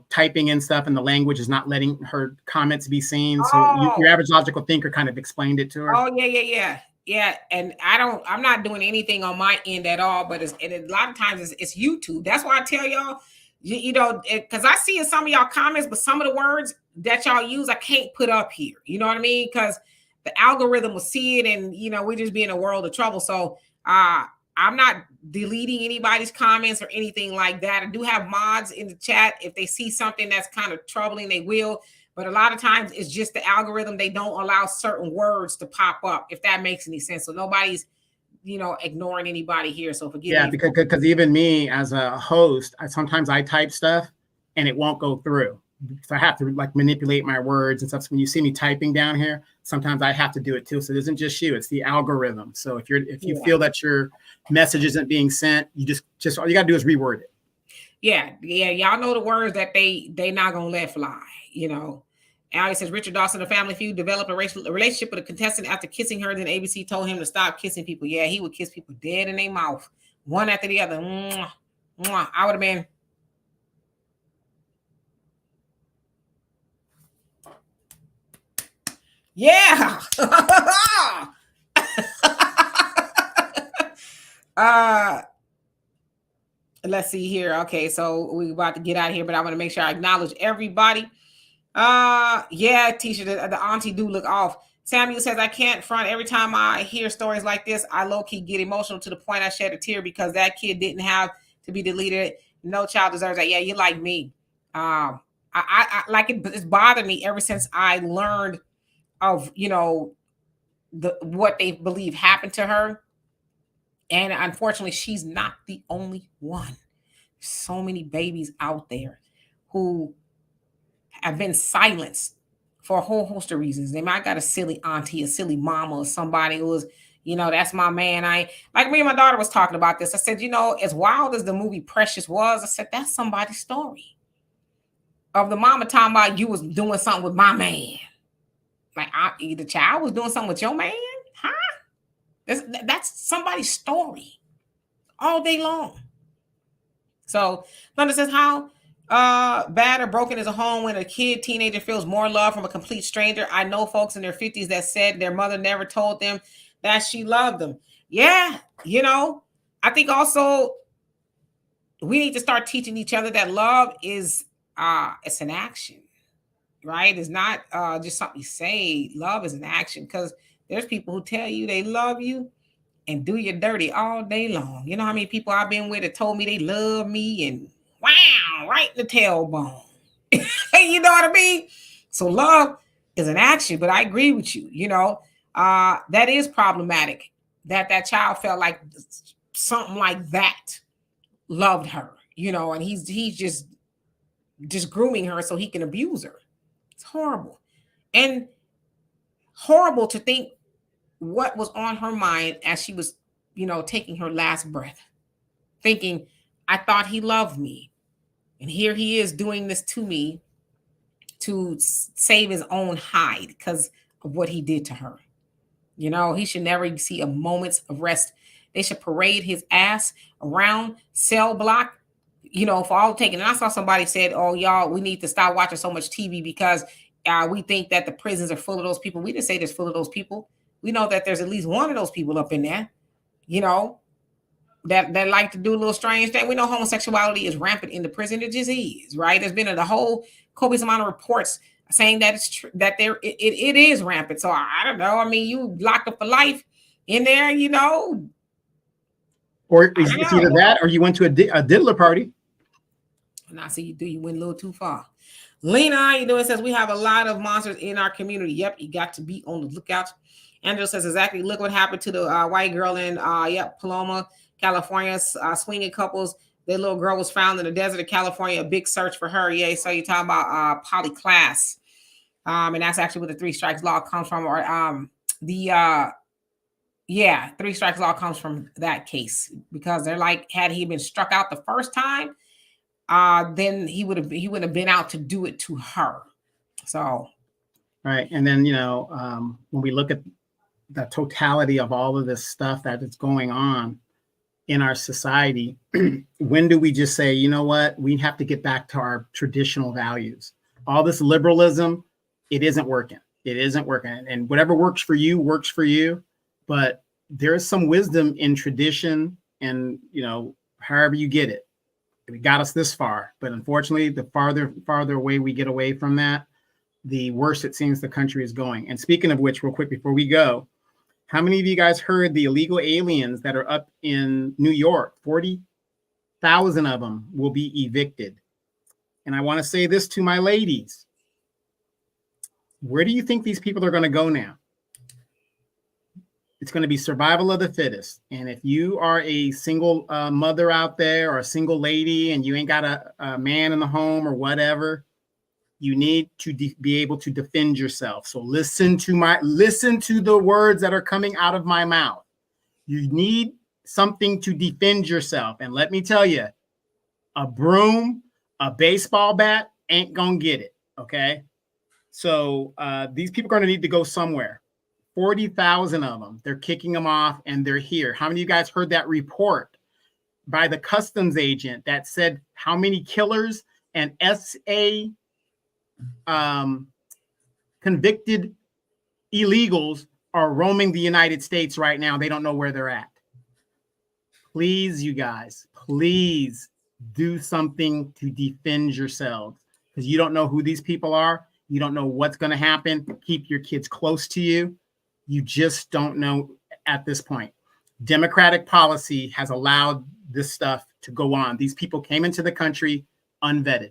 typing in stuff, and the language is not letting her comments be seen. So your average logical thinker kind of explained it to her. Oh, yeah. And I'm not doing anything on my end at all, but a lot of times it's YouTube. That's why I tell y'all, because I see in some of y'all comments, but some of the words that y'all use, I can't put up here. You know what I mean? Because the algorithm will see it, and we just be in a world of trouble. So I'm not deleting anybody's comments or anything like that. I do have mods in the chat. If they see something that's kind of troubling, they will. But a lot of times it's just the algorithm. They don't allow certain words to pop up, if that makes any sense. So nobody's, ignoring anybody here. So forgive me. Yeah, because even me as a host, sometimes I type stuff and it won't go through. So I have to manipulate my words and stuff. So when you see me typing down here, sometimes I have to do it too. So it isn't just you, it's the algorithm. So if you feel that your message isn't being sent, you just all you gotta do is reword it. Yeah. Y'all know the words that they not gonna let fly, Allie says, Richard Dawson, the Family Feud, developed a relationship with a contestant after kissing her. Then ABC told him to stop kissing people. Yeah, he would kiss people dead in their mouth, one after the other. Mwah, mwah. I would have been. Yeah. Let's see here. Okay, so we're about to get out of here, but I want to make sure I acknowledge everybody. Yeah, Tisha, the auntie do look off. Samuel says, I can't front. Every time I hear stories like this, I low-key get emotional to the point I shed a tear because that kid didn't have to be deleted. No child deserves that. Yeah, you like me. I like it, but it's bothered me ever since I learned of, what they believe happened to her. And unfortunately, she's not the only one. So many babies out there who have been silenced for a whole host of reasons. They might got a silly auntie, a silly mama, or somebody who was, that's my man. Like me and my daughter was talking about this. I said, as wild as the movie Precious was, I said, that's somebody's story. Of the mama talking about you was doing something with my man. Like the child was doing something with your man? Huh? That's somebody's story all day long. So Thunder says, how bad or broken is a home when a teenager feels more love from a complete stranger? I know folks in their 50s that said their mother never told them that she loved them. Yeah, I think also we need to start teaching each other that love is it's an action, right? It's not just something you say. Love is an action, because there's people who tell you they love you and do you dirty all day long. You know how many people I've been with that told me they love me and wow, right in the tailbone. You know what I mean? So love is an action, but I agree with you. That is problematic, that child felt like something like that loved her, and he's just grooming her so he can abuse her. It's horrible. And horrible to think what was on her mind as she was, taking her last breath, thinking, I thought he loved me. And here he is doing this to me to save his own hide because of what he did to her. He should never see a moment's of rest. They should parade his ass around cell block, for all taking. And I saw somebody said, oh, y'all, we need to stop watching so much TV because we think that the prisons are full of those people. We didn't say there's full of those people. We know that there's at least one of those people up in there, you know, that like to do a little strange thing. We know homosexuality is rampant in the prison. It just is, right? There's been a whole copious amount of reports saying that it's true, that it is rampant. So I don't know. I mean, you locked up for life in there, you know. Or it's either that or you went to a diddler party. And I see you went a little too far. Lena, how you doing? Says we have a lot of monsters in our community. Yep, you got to be on the lookout. Angela says exactly. Look what happened to the white girl in Paloma, California. Swinging couples. Their little girl was found in the desert of California. A big search for her. Yeah, so you're talking about polyclass, and that's actually where the 3 strikes law comes from, or 3 strikes law comes from that case, because they're like, had he been struck out the first time, then he wouldn't have been out to do it to her. So, right. And then, you know, when we look at the totality of all of this stuff that is going on in our society, when do we just say, you know what, we have to get back to our traditional values? All this liberalism, it isn't working. It isn't working. And whatever works for you works for you. But there is some wisdom in tradition, and, you know, however you get it. It got us this far, but unfortunately, the farther away we get away from that, the worse it seems the country is going. And speaking of which, real quick before we go, how many of you guys heard the illegal aliens that are up in New York? 40,000 of them will be evicted. And I want to say this to my ladies. Where do you think these people are going to go now? It's going to be survival of the fittest. And if you are a single mother out there, or a single lady, and you ain't got a man in the home or whatever, you need to be able to defend yourself. So listen to the words that are coming out of my mouth. You need something to defend yourself. And let me tell you, a broom, a baseball bat ain't going to get it. Okay. So these people are going to need to go somewhere. 40,000 of them. They're kicking them off, and they're here. How many of you guys heard that report by the customs agent that said how many killers and SA convicted illegals are roaming the United States right now? They don't know where they're at. Please, you guys, please do something to defend yourselves, because you don't know who these people are. You don't know what's going to happen. Keep your kids close to you. You just don't know at this point. Democratic policy has allowed this stuff to go on. These people came into the country unvetted.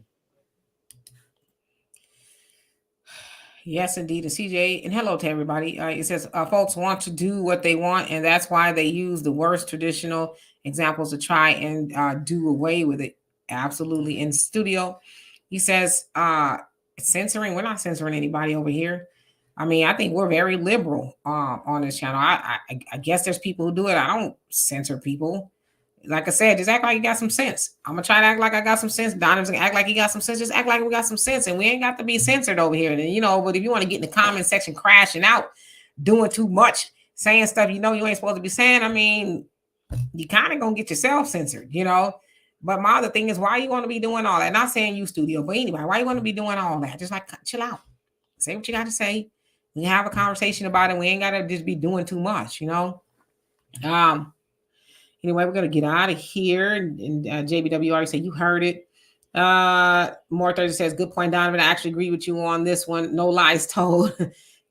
Yes, indeed. And CJ, and hello to everybody. It says folks want to do what they want, and that's why they use the worst traditional examples to try and do away with it. Absolutely. In studio, he says censoring. We're not censoring anybody over here. I mean, I think we're very liberal on this channel. I guess there's people who do it. I don't censor people. Like I said, just act like you got some sense. I'm going to try to act like I got some sense. Donovan's going to act like he got some sense. Just act like we got some sense. And we ain't got to be censored over here. And, you know, but if you want to get in the comment section crashing out, doing too much, saying stuff you know you ain't supposed to be saying, I mean, you kind of going to get yourself censored, you know. But my other thing is, why you want to be doing all that? Not saying you, studio, but anyway, why you want to be doing all that? Just like, chill out. Say what you got to say. We have a conversation about it. We ain't got to just be doing too much, you know. Anyway, we're going to get out of here. And JBW already said, you heard it. More 30 says, good point, Donovan. I actually agree with you on this one. No lies told.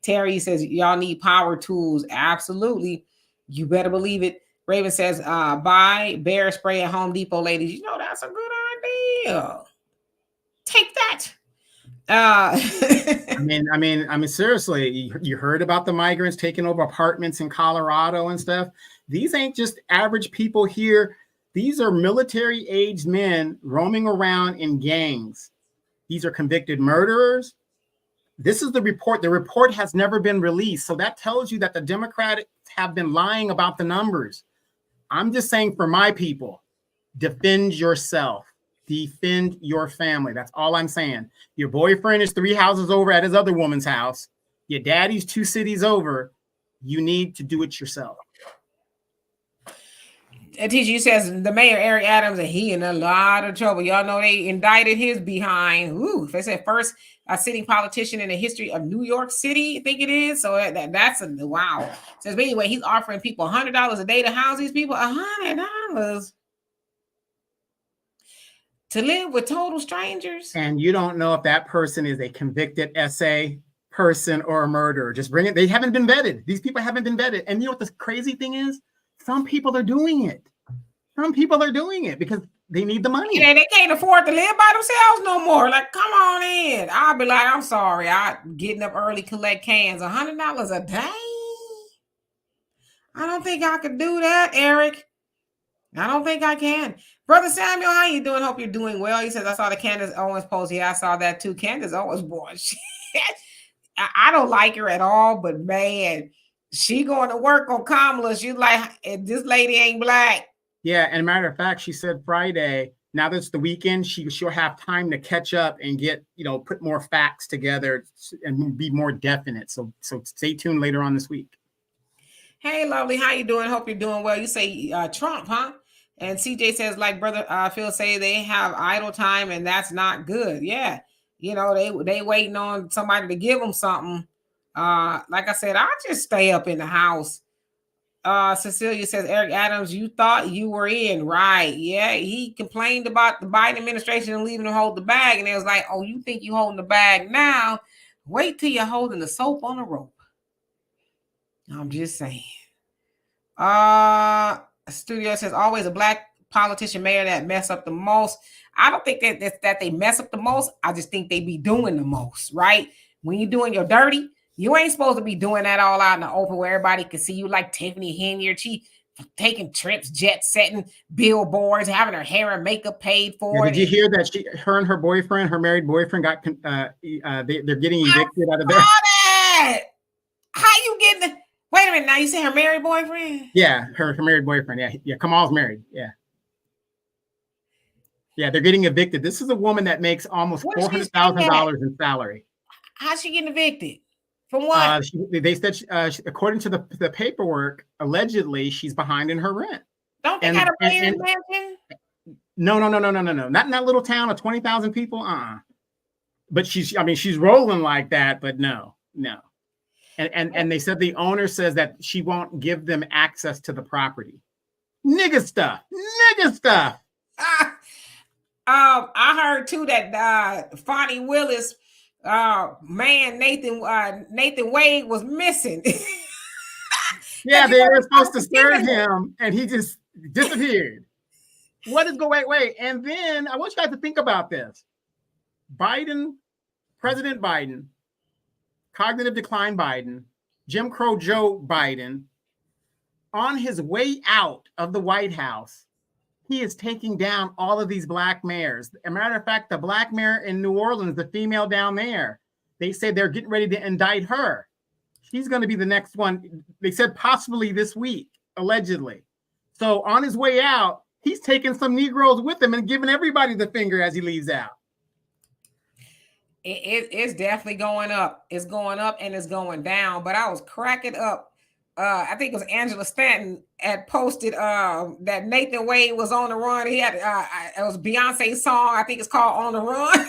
Terry says, y'all need power tools. Absolutely. You better believe it. Raven says, buy bear spray at Home Depot, ladies. You know, that's a good idea. Take that. I mean, seriously, you heard about the migrants taking over apartments in Colorado and stuff. These ain't just average people here. These are military-aged men roaming around in gangs. These are convicted murderers. This is the report. The report has never been released. So that tells you that the Democrats have been lying about the numbers. I'm just saying, for my people, defend yourself. Defend your family. That's all I'm saying. Your boyfriend is 3 houses over at his other woman's house. Your daddy's 2 cities over. You need to do it yourself. TG says the mayor, Eric Adams, and he in a lot of trouble. Y'all know they indicted his behind. Ooh, they said first a sitting politician in the history of New York City, I think it is. So that's a wow. Says, but anyway, he's offering people $100 a day to house these people. $100 to live with total strangers. And you don't know if that person is a convicted SA person or a murderer. Just bring it. They haven't been vetted. These people haven't been vetted. And you know what the crazy thing is? Some people are doing it. Some people are doing it because they need the money. Yeah, they can't afford to live by themselves no more. Like, come on in. I'll be like, I'm sorry. I'm getting up early, collect cans. $100 a day? I don't think I could do that, Eric. I don't think I can. Brother Samuel, how you doing? Hope you're doing well. He says, I saw the Candace Owens post. Yeah, I saw that too. Candace Owens, boy. I don't like her at all, but man, she going to work on Kamala. She's like, this lady ain't black. Yeah, and a matter of fact, she said Friday, now that it's the weekend, she'll have time to catch up and get, put more facts together and be more definite. So stay tuned later on this week. Hey, lovely. How you doing? Hope you're doing well. You say Trump, huh? And CJ says, like Brother Phil say, they have idle time and that's not good. Yeah. They waiting on somebody to give them something. Like I said, I just stay up in the house. Cecilia says, Eric Adams, you thought you were in, right? Yeah, he complained about the Biden administration and leaving him hold the bag. And it was like, oh, you think you holding the bag now? Wait till you're holding the soap on a rope. I'm just saying. Studio says, always a black politician mayor that mess up the most. I don't think that they mess up the most. I just think they be doing the most, right? When you're doing your dirty, you ain't supposed to be doing that all out in the open where everybody can see you, like Tiffany Henyard. She taking trips, jet setting, billboards, having her hair and makeup paid for. Yeah, did you hear that her and her boyfriend, her married boyfriend, got they're getting evicted out of there? That. How you getting the? Wait a minute. Now you say her married boyfriend? Yeah, her married boyfriend. Yeah. Kamal's married. Yeah. Yeah, they're getting evicted. This is a woman that makes almost $400,000 in salary. How's she getting evicted? From what? They said, according to the paperwork, allegedly she's behind in her rent. Don't they got a mayor's mansion? No. Not in that little town of 20,000 people. But she's rolling like that. But no. And they said the owner says that she won't give them access to the property. Nigga stuff. I heard too that Fonnie Willis, man, Nathan Wade was missing. Yeah, they were supposed to serve him, and he just disappeared. What is going? Wait, and then I want you guys to think about this: President Biden, cognitive decline Biden, Jim Crow Joe Biden, on his way out of the White House, he is taking down all of these black mayors. As a matter of fact, the black mayor in New Orleans, the female down there, they say they're getting ready to indict her. She's going to be the next one. They said possibly this week, allegedly. So on his way out, he's taking some Negroes with him and giving everybody the finger as he leaves out. It's definitely going up. It's going up and it's going down. But I was cracking up. I think it was Angela Stanton had posted that Nathan Wade was on the run. He had it was Beyonce's song. I think it's called "On the Run."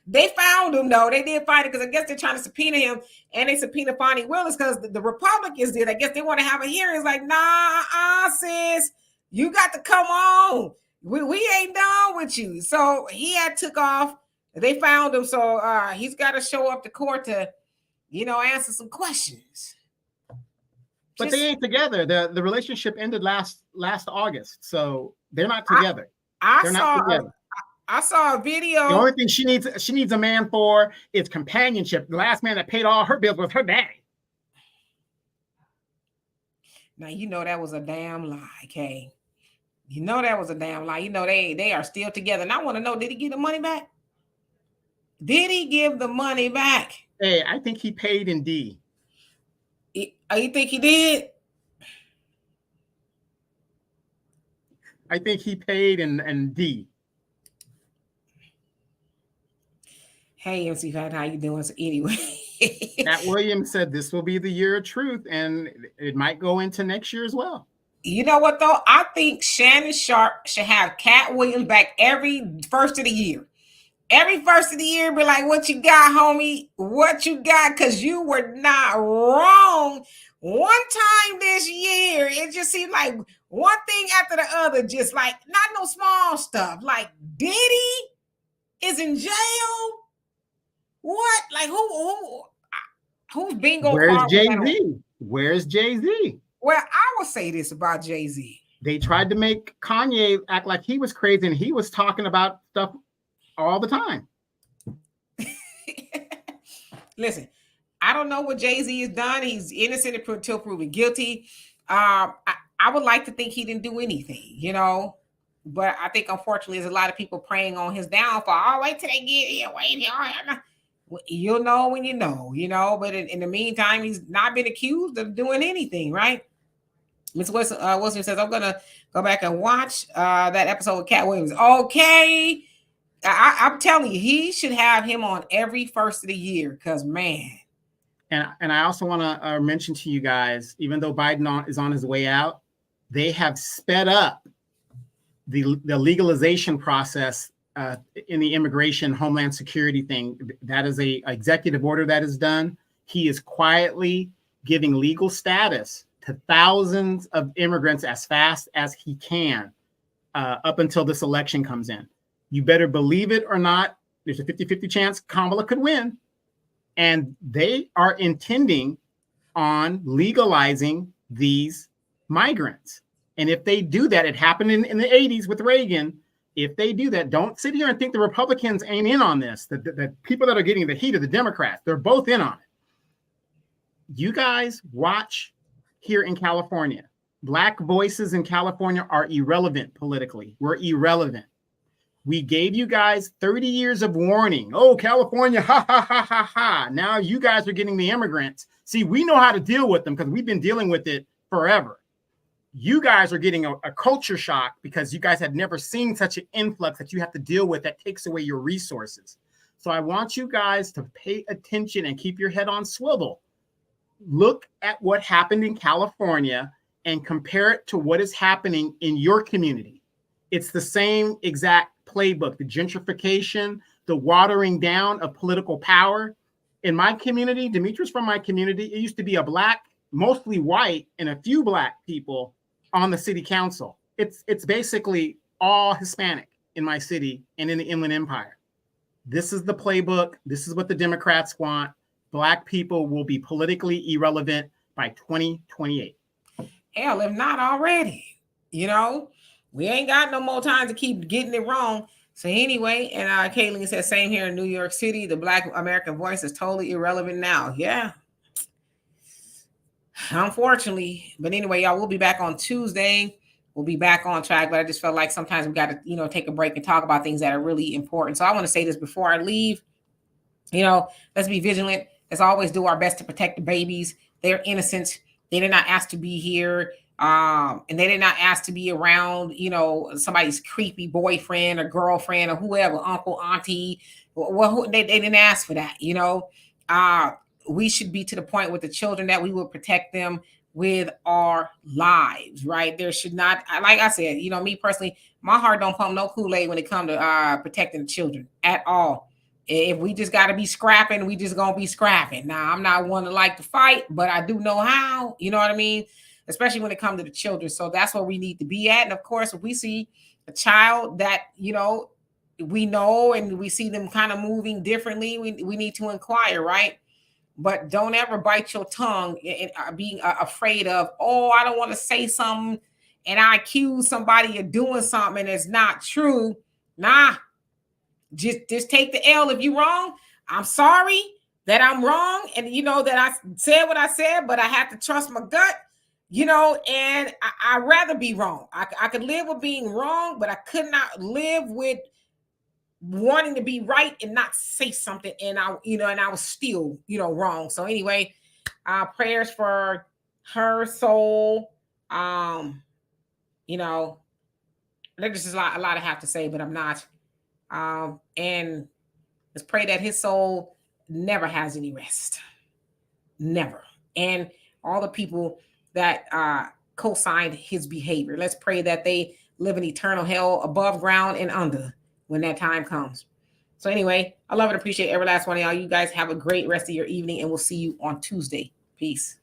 They found him though. They did find it because I guess they're trying to subpoena him, and they subpoena Fonnie Willis because the Republicans did. I guess they want to have a hearing. It's like, nah, sis, you got to come on. We ain't done with you. So he had took off. They found him, so he's got to show up to court to, answer some questions. But they ain't together. The relationship ended last August, so they're not together. I saw a video. The only thing she needs a man for is companionship. The last man that paid all her bills was her daddy. Now that was a damn lie, Kay. That was a damn lie. They are still together. And I want to know, did he give the money back? Did he give the money back? Hey, I think he paid in D. You think he did? I think he paid in D. Hey, MC Fat, how you doing? So anyway. Pat Williams said this will be the year of truth, and it might go into next year as well. You know what, though? I think Shannon Sharp should have Cat Williams back every first of the year. Every first of the year, be like, what you got, homie? What you got? Because you were not wrong. One time this year, it just seemed like one thing after the other, just like not no small stuff. Like Diddy is in jail. What? Like whose bingo Where's card was that on? Jay-Z? Where's Jay-Z? Well, I will say this about Jay-Z. They tried to make Kanye act like he was crazy, and he was talking about stuff all the time. Listen, I don't know what Jay-Z has done. He's innocent until proven guilty. I would like to think he didn't do anything, you know. But I think, unfortunately, there's a lot of people preying on his downfall. Oh, wait till they get here. Wait here. You'll know when you know. But in the meantime, he's not been accused of doing anything, right? Ms. Wilson says, I'm going to go back and watch that episode with Cat Williams. Okay. I'm telling you, he should have him on every first of the year because, man. And I also want to mention to you guys, even though Biden is on his way out, they have sped up the legalization process in the immigration Homeland Security thing. That is a executive order that is done. He is quietly giving legal status to thousands of immigrants as fast as he can up until this election comes in. You better believe it or not, there's a 50-50 chance Kamala could win. And they are intending on legalizing these migrants. And if they do that, it happened in the 80s with Reagan. If they do that, don't sit here and think the Republicans ain't in on this. The people that are getting the heat are the Democrats. They're both in on it. You guys watch here in California. Black voices in California are irrelevant politically. We're irrelevant. We gave you guys 30 years of warning. Oh, California, ha, ha, ha, ha, ha. Now you guys are getting the immigrants. See, we know how to deal with them because we've been dealing with it forever. You guys are getting a culture shock because you guys have never seen such an influx that you have to deal with that takes away your resources. So I want you guys to pay attention and keep your head on swivel. Look at what happened in California and compare it to what is happening in your community. It's the same exact playbook, the gentrification, the watering down of political power. In my community, Demetrius from my community, it used to be a black, mostly white, and a few black people on the city council. It's basically all Hispanic in my city and in the Inland Empire. This is the playbook. This is what the Democrats want. Black people will be politically irrelevant by 2028. Hell, if not already, you know. We ain't got no more time to keep getting it wrong. So anyway, and Caitlin says, same here in New York City. The Black American voice is totally irrelevant now. Yeah. Unfortunately. But anyway, y'all, we'll be back on Tuesday. We'll be back on track. But I just felt like sometimes we got to, take a break and talk about things that are really important. So I want to say this before I leave. Let's be vigilant. Let's always do our best to protect the babies. They're innocent. They did not ask to be here. And they did not ask to be around, somebody's creepy boyfriend or girlfriend or whoever, uncle, auntie. Well, they didn't ask for that, We should be to the point with the children that we will protect them with our lives, right? There should not, like I said, me personally, my heart don't pump no Kool-Aid when it comes to protecting the children at all. If we just got to be scrapping, we just going to be scrapping. Now, I'm not one to like to fight, but I do know how, you know what I mean? Especially when it comes to the children. So that's where we need to be at. And of course, if we see a child that, we know and we see them kind of moving differently, we need to inquire, right? But don't ever bite your tongue and being afraid of, I don't want to say something and I accuse somebody of doing something and it's not true. Nah, just take the L if you're wrong. I'm sorry that I'm wrong. And that I said what I said, but I have to trust my gut. And I'd rather be wrong. I could live with being wrong, but I could not live with wanting to be right and not say something. And I was still, wrong. So anyway, prayers for her soul. There's just a lot I have to say, but I'm not. And let's pray that his soul never has any rest. Never. And all the people that co-signed his behavior. Let's pray that they live in eternal hell above ground and under when that time comes. So anyway, I love and appreciate every last one of y'all. You guys have a great rest of your evening, and we'll see you on Tuesday. Peace.